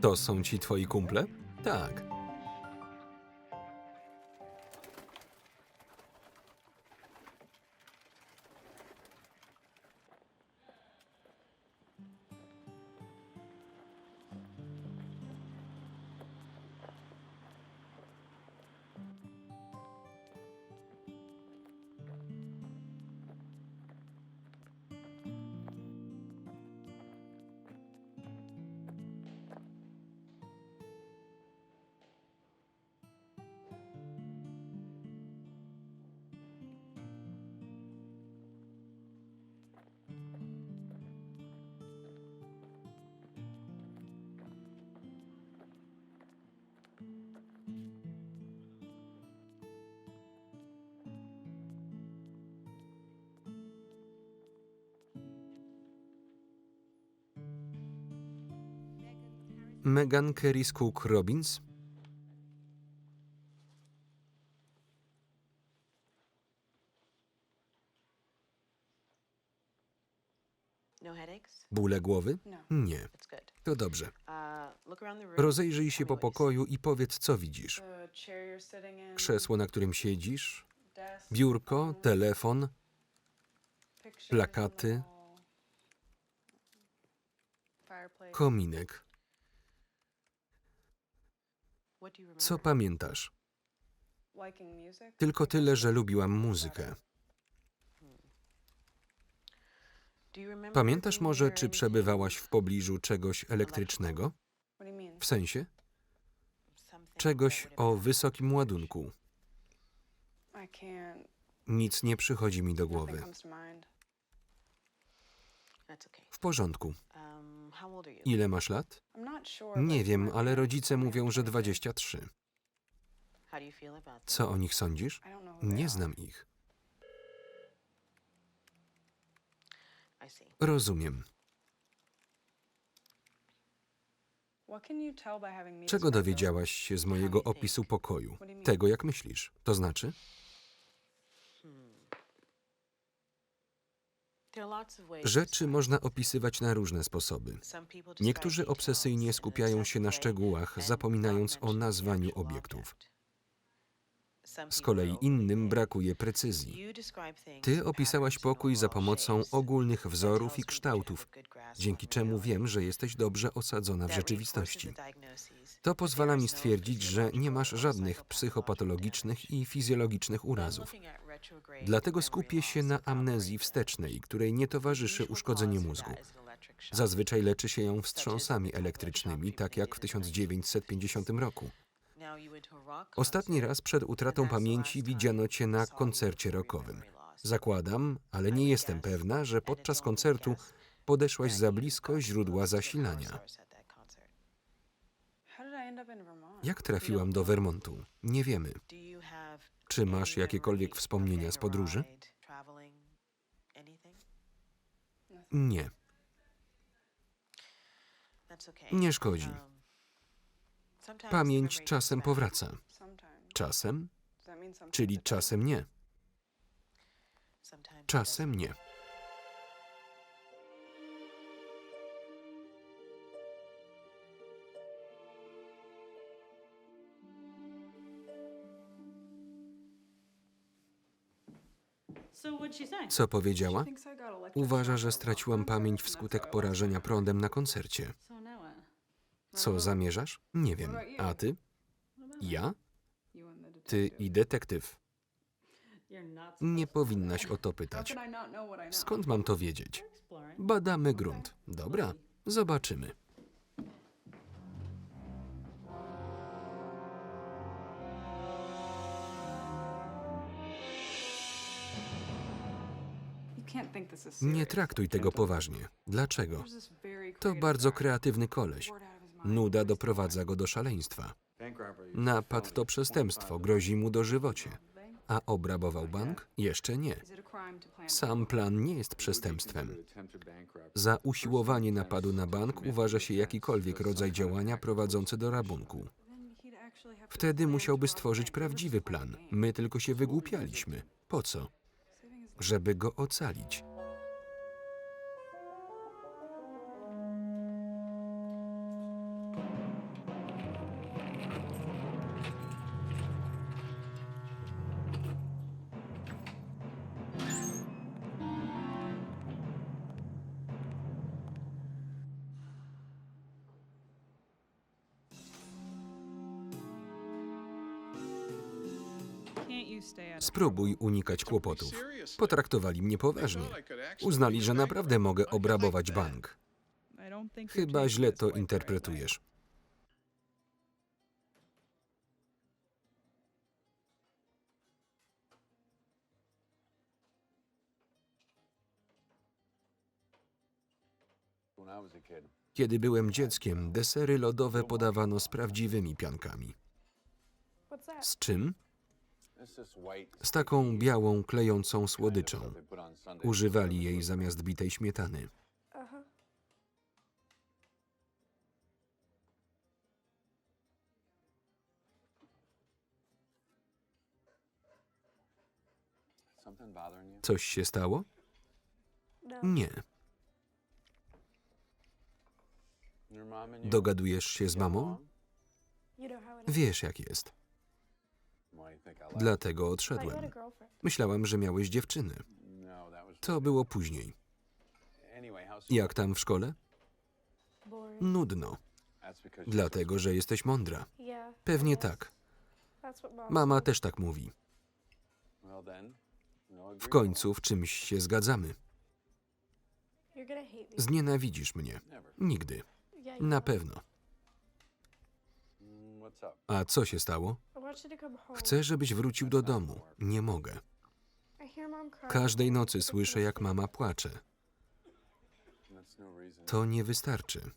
Speaker 1: To są ci twoi kumple? Tak. Megan Carys Cook Robbins? Bóle głowy? Nie. To dobrze. Rozejrzyj się po pokoju i powiedz, co widzisz. Krzesło, na którym siedzisz, biurko, telefon, plakaty, kominek. Co pamiętasz? Tylko tyle, że lubiłam muzykę. Pamiętasz może, czy przebywałaś w pobliżu czegoś elektrycznego? W sensie? Czegoś o wysokim ładunku. Nic nie przychodzi mi do głowy. W porządku. Ile masz lat? Nie wiem, ale rodzice mówią, że 23. Co o nich sądzisz? Nie znam ich. Rozumiem. Czego dowiedziałaś się z mojego opisu pokoju? Tego, jak myślisz. To znaczy? Rzeczy można opisywać na różne sposoby. Niektórzy obsesyjnie skupiają się na szczegółach, zapominając o nazwaniu obiektów. Z kolei innym brakuje precyzji. Ty opisałaś pokój za pomocą ogólnych wzorów i kształtów, dzięki czemu wiem, że jesteś dobrze osadzona w rzeczywistości. To pozwala mi stwierdzić, że nie masz żadnych psychopatologicznych i fizjologicznych urazów. Dlatego skupię się na amnezji wstecznej, której nie towarzyszy uszkodzenie mózgu. Zazwyczaj leczy się ją wstrząsami elektrycznymi, tak jak w 1950 roku. Ostatni raz przed utratą pamięci widziano cię na koncercie rockowym. Zakładam, ale nie jestem pewna, że podczas koncertu podeszłaś za blisko źródła zasilania. Jak trafiłam do Vermontu? Nie wiemy. Czy masz jakiekolwiek wspomnienia z podróży? Nie. Nie szkodzi. Pamięć czasem powraca. Czasem? Czyli czasem nie. Czasem nie. Co powiedziała? Uważa, że straciłam pamięć wskutek porażenia prądem na koncercie. Co zamierzasz? Nie wiem. A ty? Ja? Ty i detektyw. Nie powinnaś o to pytać. Skąd mam to wiedzieć? Badamy grunt. Dobra, zobaczymy. Nie traktuj tego poważnie. Dlaczego? To bardzo kreatywny koleś. Nuda doprowadza go do szaleństwa. Napad to przestępstwo, grozi mu dożywocie. A obrabował bank? Jeszcze nie. Sam plan nie jest przestępstwem. Za usiłowanie napadu na bank uważa się jakikolwiek rodzaj działania prowadzący do rabunku. Wtedy musiałby stworzyć prawdziwy plan. My tylko się wygłupialiśmy. Po co? Żeby go ocalić. Spróbuj unikać kłopotów. Potraktowali mnie poważnie. Uznali, że naprawdę mogę obrabować bank. Chyba źle to interpretujesz. Kiedy byłem dzieckiem, desery lodowe podawano z prawdziwymi piankami. Z czym? Z taką białą, klejącą słodyczą. Używali jej zamiast bitej śmietany. Coś się stało? Nie. Dogadujesz się z mamą? Wiesz, jak jest. Dlatego odszedłem. Myślałam, że miałeś dziewczynę. To było później. Jak tam w szkole? Nudno. Dlatego, że jesteś mądra. Pewnie tak. Mama też tak mówi. W końcu w czymś się zgadzamy. Znienawidzisz mnie. Nigdy. Na pewno. A co się stało? Chcę, żebyś wrócił do domu. Nie mogę. Każdej nocy słyszę, jak mama płacze. To nie wystarczy.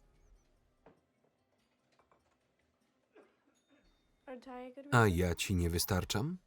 Speaker 1: A ja ci nie wystarczam?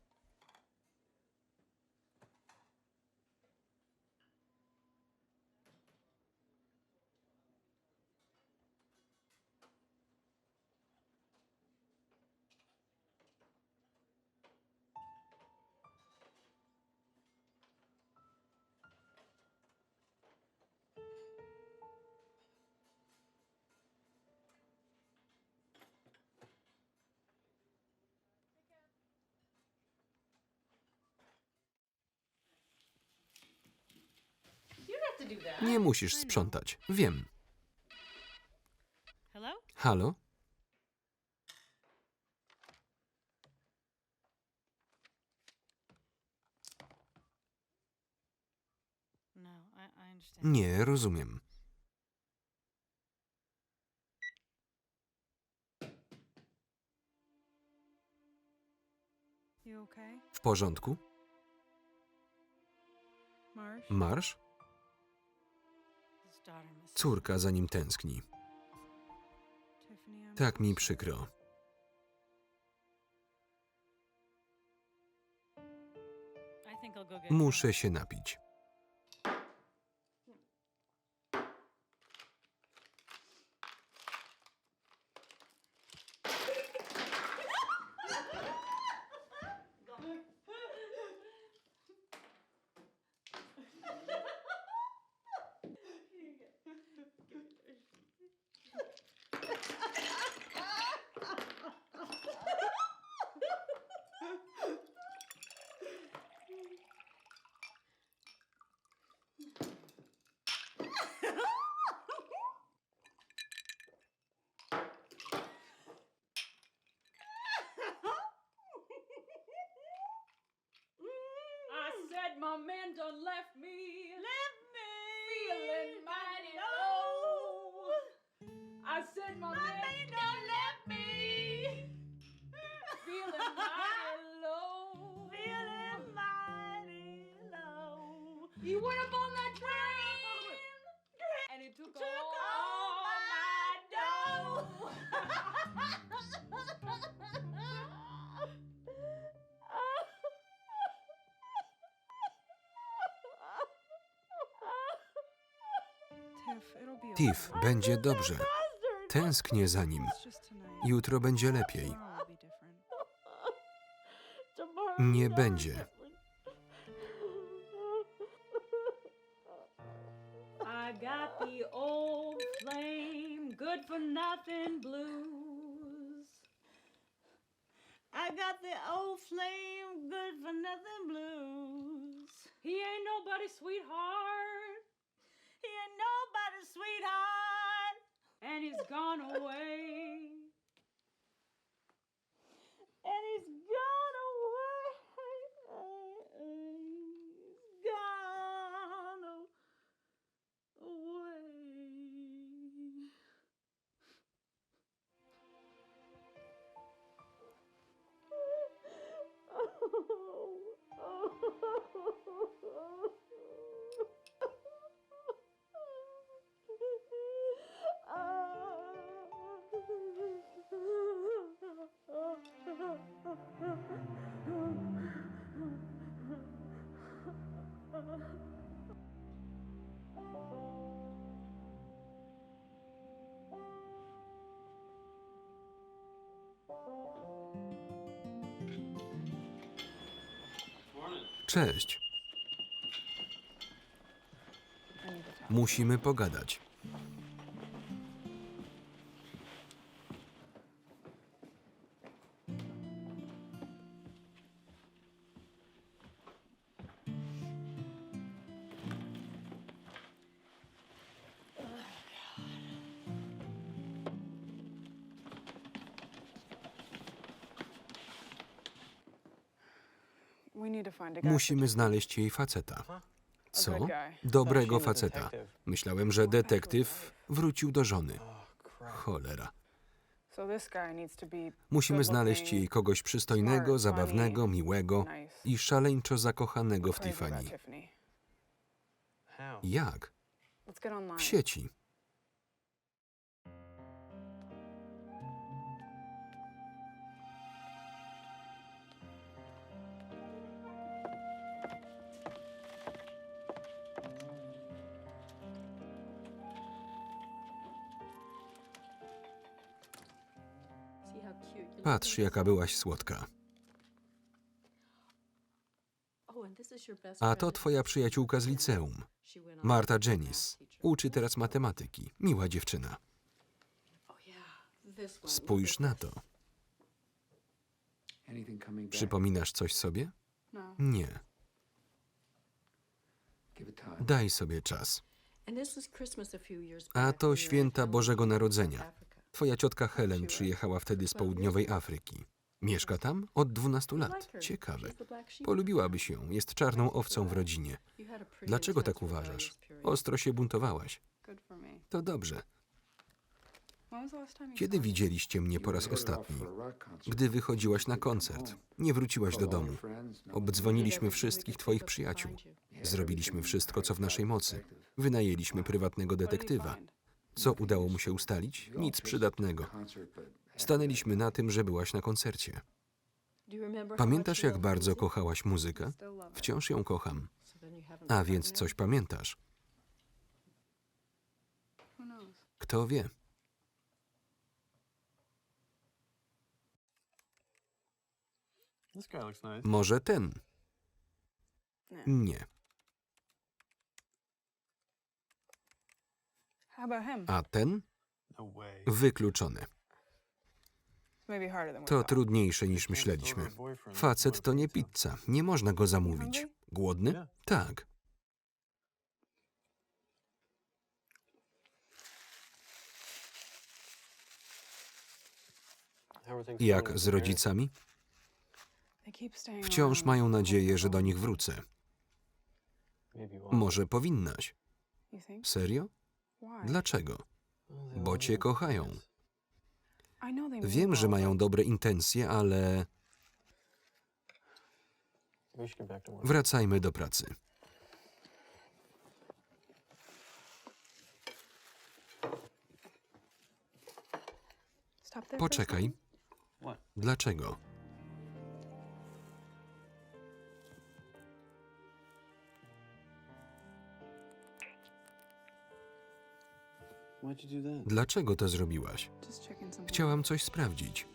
Speaker 1: Nie musisz sprzątać. Wiem. Halo? Nie, rozumiem. W porządku? Marsz? Córka za nim tęskni. Tak mi przykro. Muszę się napić.
Speaker 2: done left me. Feeling mighty low. I said my man done left me. Feeling mighty low. Feeling mighty low. He went up on that train. And he took all my dough.
Speaker 1: Tiff, będzie dobrze. Tęsknię za nim. Jutro będzie lepiej. Nie będzie.
Speaker 2: I got the old flame, good for nothing blues. I got the old flame, good for nothing blues. He ain't nobody's sweetheart. He ain't nobody's sweetheart. And he's gone away. And he's gone away. He's gone away.
Speaker 1: Cześć. Musimy pogadać. Musimy znaleźć jej faceta. Co? Dobrego faceta. Myślałem, że detektyw wrócił do żony. Cholera. Musimy znaleźć jej kogoś przystojnego, zabawnego, miłego i szaleńczo zakochanego w Tiffany. Jak? W sieci. Patrz, jaka byłaś słodka. A to twoja przyjaciółka z liceum, Marta Jennings. Uczy teraz matematyki. Miła dziewczyna. Spójrz na to. Przypominasz coś sobie? Nie. Daj sobie czas. A to święta Bożego Narodzenia. Twoja ciotka Helen przyjechała wtedy z południowej Afryki. Mieszka tam od 12 lat. Ciekawe. Polubiłabyś ją. Jest czarną owcą w rodzinie. Dlaczego tak uważasz? Ostro się buntowałaś. To dobrze. Kiedy widzieliście mnie po raz ostatni? Gdy wychodziłaś na koncert. Nie wróciłaś do domu. Obdzwoniliśmy wszystkich twoich przyjaciół. Zrobiliśmy wszystko, co w naszej mocy. Wynajęliśmy prywatnego detektywa. Co udało mu się ustalić? Nic przydatnego. Stanęliśmy na tym, że byłaś na koncercie. Pamiętasz, jak bardzo kochałaś muzykę? Wciąż ją kocham. A więc coś pamiętasz. Kto wie? Może ten? Nie. A ten? Wykluczony. To trudniejsze niż myśleliśmy. Facet to nie pizza. Nie można go zamówić. Głodny? Tak. Jak z rodzicami? Wciąż mają nadzieję, że do nich wrócę. Może powinnaś. Serio? Dlaczego? Bo cię kochają. Wiem, że mają dobre intencje, ale... Wracajmy do pracy. Poczekaj. Dlaczego? Dlaczego to zrobiłaś? Chciałam coś sprawdzić.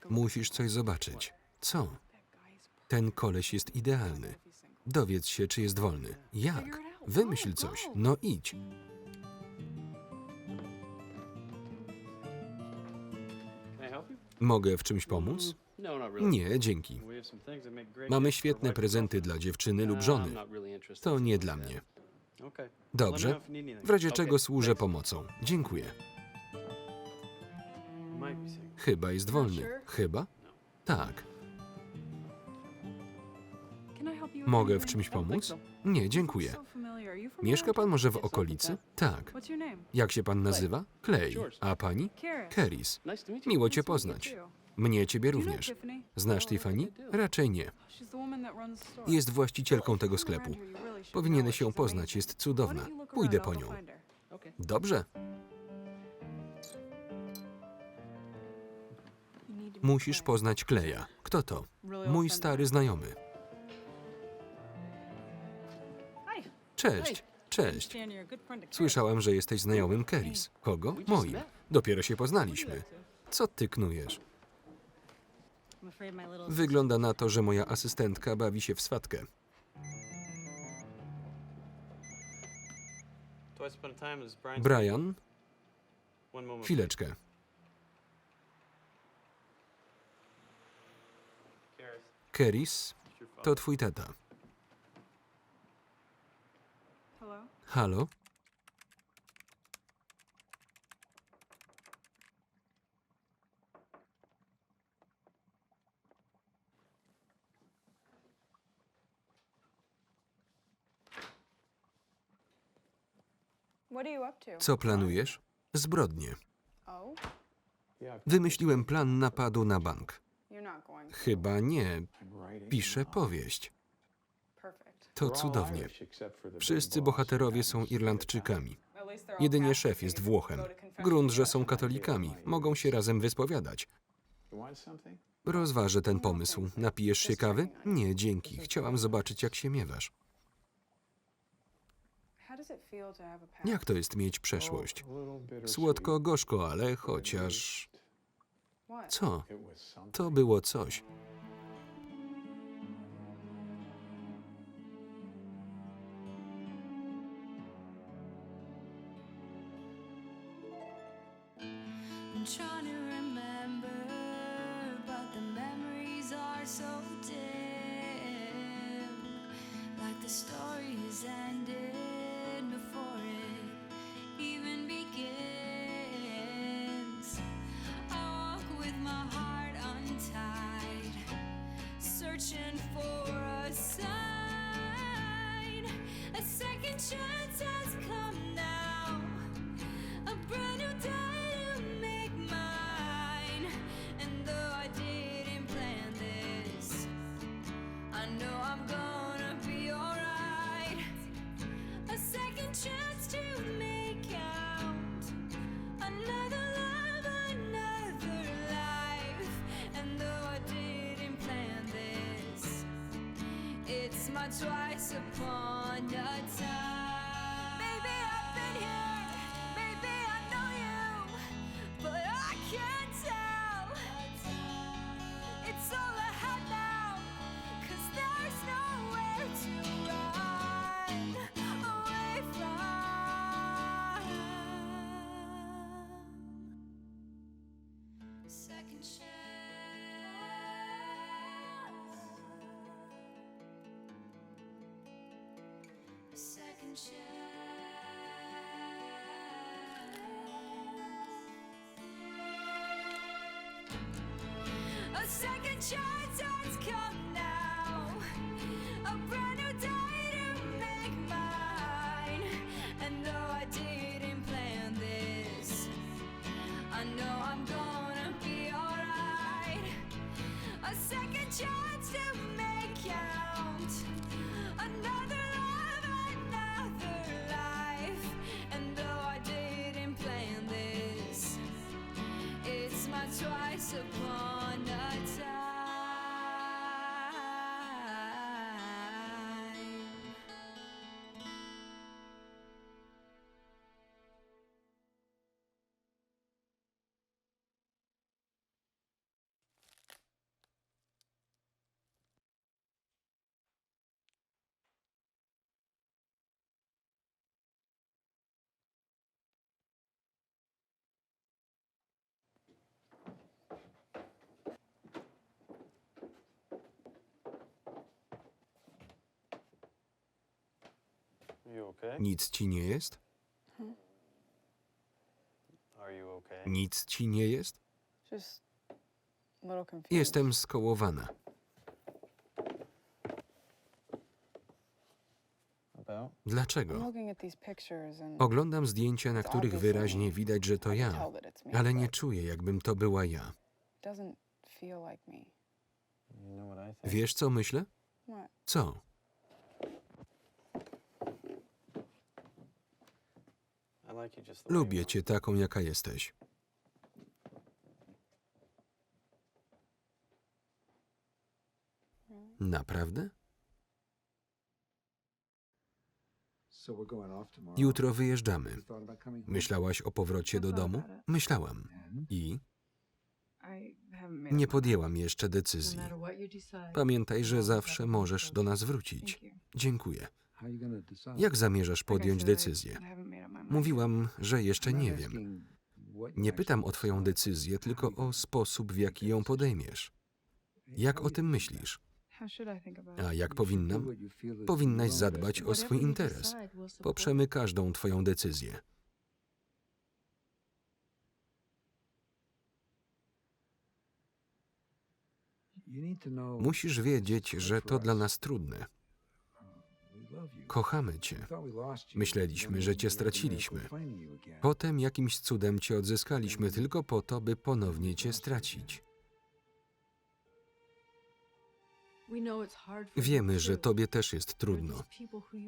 Speaker 1: Musisz coś zobaczyć. Co? Ten koleś jest idealny. Dowiedz się, czy jest wolny. Jak? Wymyśl coś. No idź. Mogę w czymś pomóc? Nie, dzięki. Mamy świetne prezenty dla dziewczyny lub żony. To nie dla mnie. Dobrze. W razie czego służę pomocą. Dziękuję. Chyba jest wolny. Chyba? Tak. Mogę w czymś pomóc? Nie, dziękuję. Mieszka pan może w okolicy? Tak. Jak się pan nazywa? Clay. A pani? Keris. Miło cię poznać. Mnie ciebie również. Znasz Tiffany? Raczej nie. Jest właścicielką tego sklepu. Powinieneś ją poznać, jest cudowna. Pójdę po nią. Dobrze. Musisz poznać Kleja. Kto to? Mój stary znajomy. Cześć. Cześć. Słyszałam, że jesteś znajomym Keris. Kogo? Moim. Dopiero się poznaliśmy. Co ty knujesz? Wygląda na to, że moja asystentka bawi się w swatkę. Brian? Chwileczkę. Keris, to twój tata. Halo? Co planujesz? Zbrodnie. Wymyśliłem plan napadu na bank. Chyba nie. Piszę powieść. To cudownie. Wszyscy bohaterowie są Irlandczykami. Jedynie szef jest Włochem. Grunt, że są katolikami. Mogą się razem wyspowiadać. Rozważę ten pomysł. Napijesz się kawy? Nie, dzięki. Chciałam zobaczyć, jak się miewasz. Jak to jest mieć przeszłość? Słodko-gorzko, ale chociaż... Co? To było coś.
Speaker 3: I'm trying to remember, but the memories are so dim. Like the story has ended before it even begins. I walk with my heart untied, searching for a sign. A second chance has come now, a brand new day. Chance to make count, another love, another life. And though I didn't plan this, it's my twice upon a time. Maybe I've been here, maybe I know you, but I can't tell. It's all I have now, 'cause there's nowhere to run away from. A second chance has come now, a brand new day to make mine. And though I didn't plan this, I know I'm gonna be alright. A second chance to make count, another love, another life. And though I didn't plan this, it's my twice upon a time.
Speaker 4: You okay?
Speaker 1: Nic ci nie jest?
Speaker 4: Are you okay?
Speaker 1: Nic ci nie jest?
Speaker 5: Just a little confused.
Speaker 1: Jestem skołowana.
Speaker 4: About?
Speaker 5: I'm
Speaker 1: Dlaczego?
Speaker 5: looking at these pictures and
Speaker 1: Oglądam zdjęcia, na których wyraźnie widać, że to
Speaker 5: I can
Speaker 1: ja,
Speaker 5: tell that it's me,
Speaker 1: ale nie
Speaker 5: but
Speaker 1: czuję, jakbym to była ja.
Speaker 5: it doesn't feel like me.
Speaker 4: You know what I think?
Speaker 1: Wiesz, co myślę?
Speaker 5: What?
Speaker 1: Co?
Speaker 4: I like you just the way you
Speaker 1: Lubię
Speaker 4: are.
Speaker 1: cię taką, jaka jesteś. Naprawdę? Jutro wyjeżdżamy. Myślałaś o powrocie do domu? Myślałam. I nie podjęłam jeszcze decyzji. Pamiętaj, że zawsze możesz do nas wrócić. Dziękuję. Jak zamierzasz podjąć decyzję? Mówiłam, że jeszcze nie wiem. Nie pytam o twoją decyzję, tylko o sposób, w jaki ją podejmiesz. Jak o tym myślisz? A jak powinnam? Powinnaś zadbać o swój interes. Poprzemy każdą twoją decyzję. Musisz wiedzieć, że to dla nas trudne. Kochamy cię. Myśleliśmy, że cię straciliśmy. Potem jakimś cudem cię odzyskaliśmy tylko po to, by ponownie cię stracić. Wiemy, że tobie też jest trudno.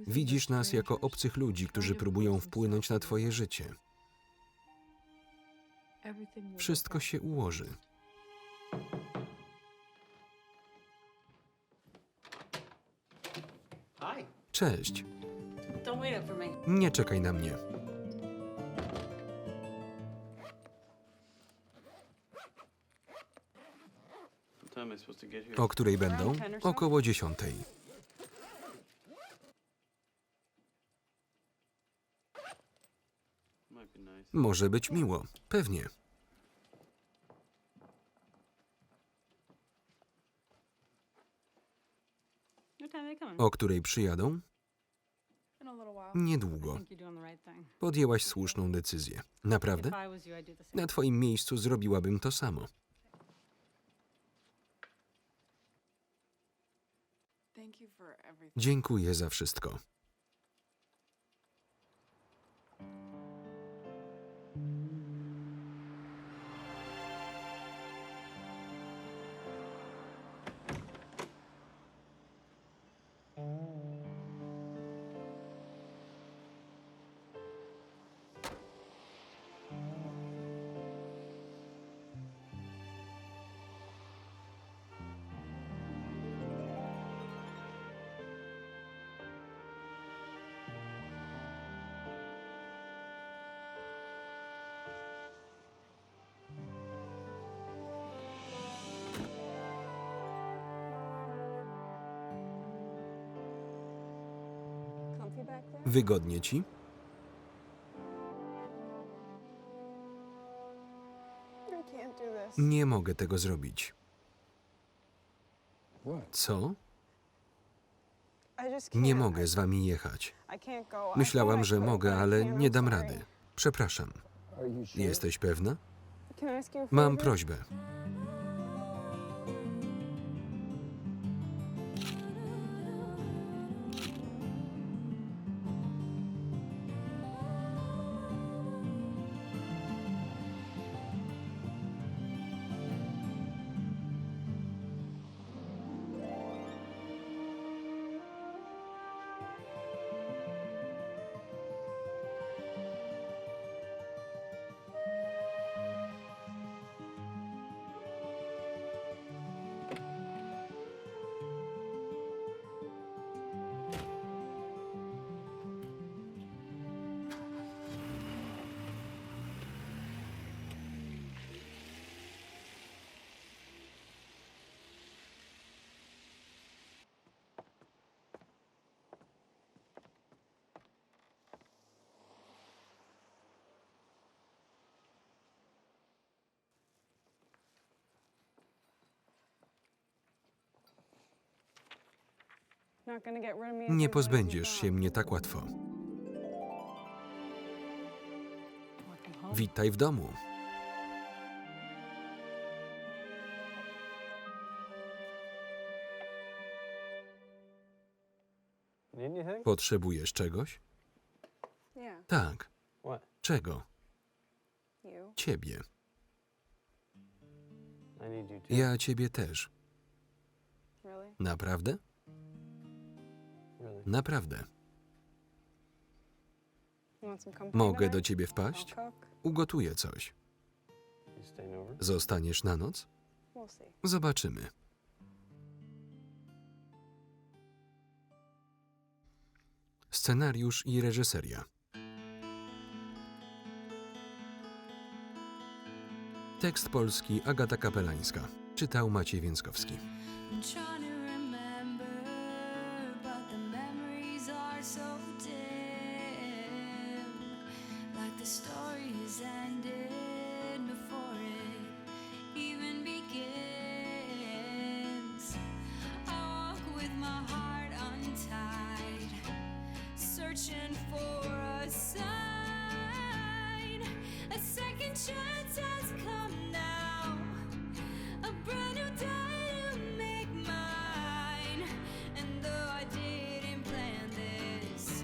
Speaker 1: Widzisz nas jako obcych ludzi, którzy próbują wpłynąć na twoje życie. Wszystko się ułoży. Cześć. Nie czekaj na mnie.
Speaker 4: What time am I supposed to get here?
Speaker 1: O której będą? Około 10.
Speaker 4: Might be nice.
Speaker 1: Może być miło. Pewnie. O której przyjadą?
Speaker 5: In a little while.
Speaker 1: Niedługo. Podjęłaś słuszną decyzję. Naprawdę? Na twoim miejscu zrobiłabym to samo.
Speaker 5: Thank you for everything.
Speaker 1: Dziękuję za wszystko.
Speaker 5: Comfy back there?
Speaker 1: Wygodnie ci?
Speaker 5: I can't do this.
Speaker 1: Nie mogę tego zrobić. Co?
Speaker 5: I just
Speaker 1: Nie
Speaker 5: can't.
Speaker 1: mogę z wami jechać.
Speaker 5: I can't go.
Speaker 1: Myślałam, że mogę, ale nie dam rady. Przepraszam. Jesteś pewna?
Speaker 5: Can I ask you a
Speaker 1: Mam
Speaker 5: favor?
Speaker 1: prośbę.
Speaker 5: Not gonna get rid of me as
Speaker 1: Nie
Speaker 5: easily as you
Speaker 1: pozbędziesz
Speaker 5: thought.
Speaker 1: się mnie tak łatwo. Witaj w domu.
Speaker 4: Need anything?
Speaker 1: Potrzebujesz czegoś?
Speaker 5: Yeah,
Speaker 1: Tak.
Speaker 4: What?
Speaker 1: Czego?
Speaker 5: you.
Speaker 1: Ciebie.
Speaker 4: I need you too.
Speaker 1: Ja ciebie też.
Speaker 5: Really?
Speaker 1: Naprawdę?
Speaker 4: Really.
Speaker 1: Naprawdę.
Speaker 5: You want some company
Speaker 1: Mogę
Speaker 5: tonight?
Speaker 1: do ciebie
Speaker 5: I'll
Speaker 1: wpaść?
Speaker 5: cook.
Speaker 1: Ugotuję coś.
Speaker 4: You staying over?
Speaker 1: Zostaniesz na noc?
Speaker 5: We'll see.
Speaker 1: Zobaczymy. Scenariusz i reżyseria. Tekst polski Agata Kapelańska. Czytał Maciej Więckowski.
Speaker 3: I'm trying to remember, but the memories are so dim. Like the story has ended before it even begins. I walk with my heart untied, searching for a sign. A second chance has come now. A brand new day to make mine. And though I didn't plan this,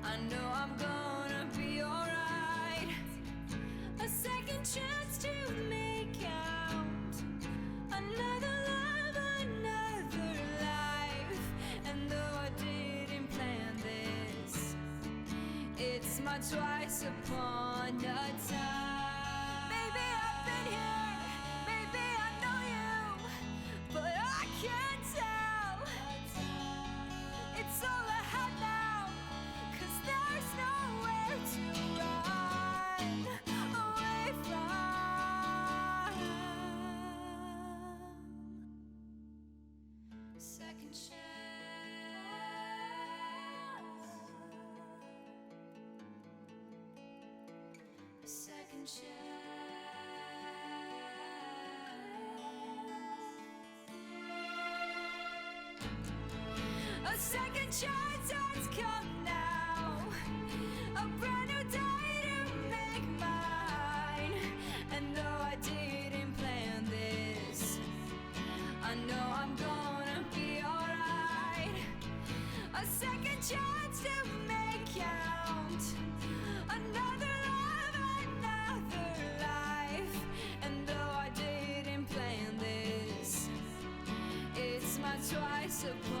Speaker 3: I know I'm gonna be alright. A second chance to make count. Another love, another life. And though I didn't plan this, it's my twice upon a time. Maybe I've been here, maybe I know you, but I can't tell. It's all I have now, 'cause there's nowhere to run away from. Second chance. A second chance. A second chance has come now. A brand new day to make mine. And though I didn't plan this, I know I'm gonna be alright. A second chance to make count. Another love, another life. And though I didn't plan this, it's my twice upon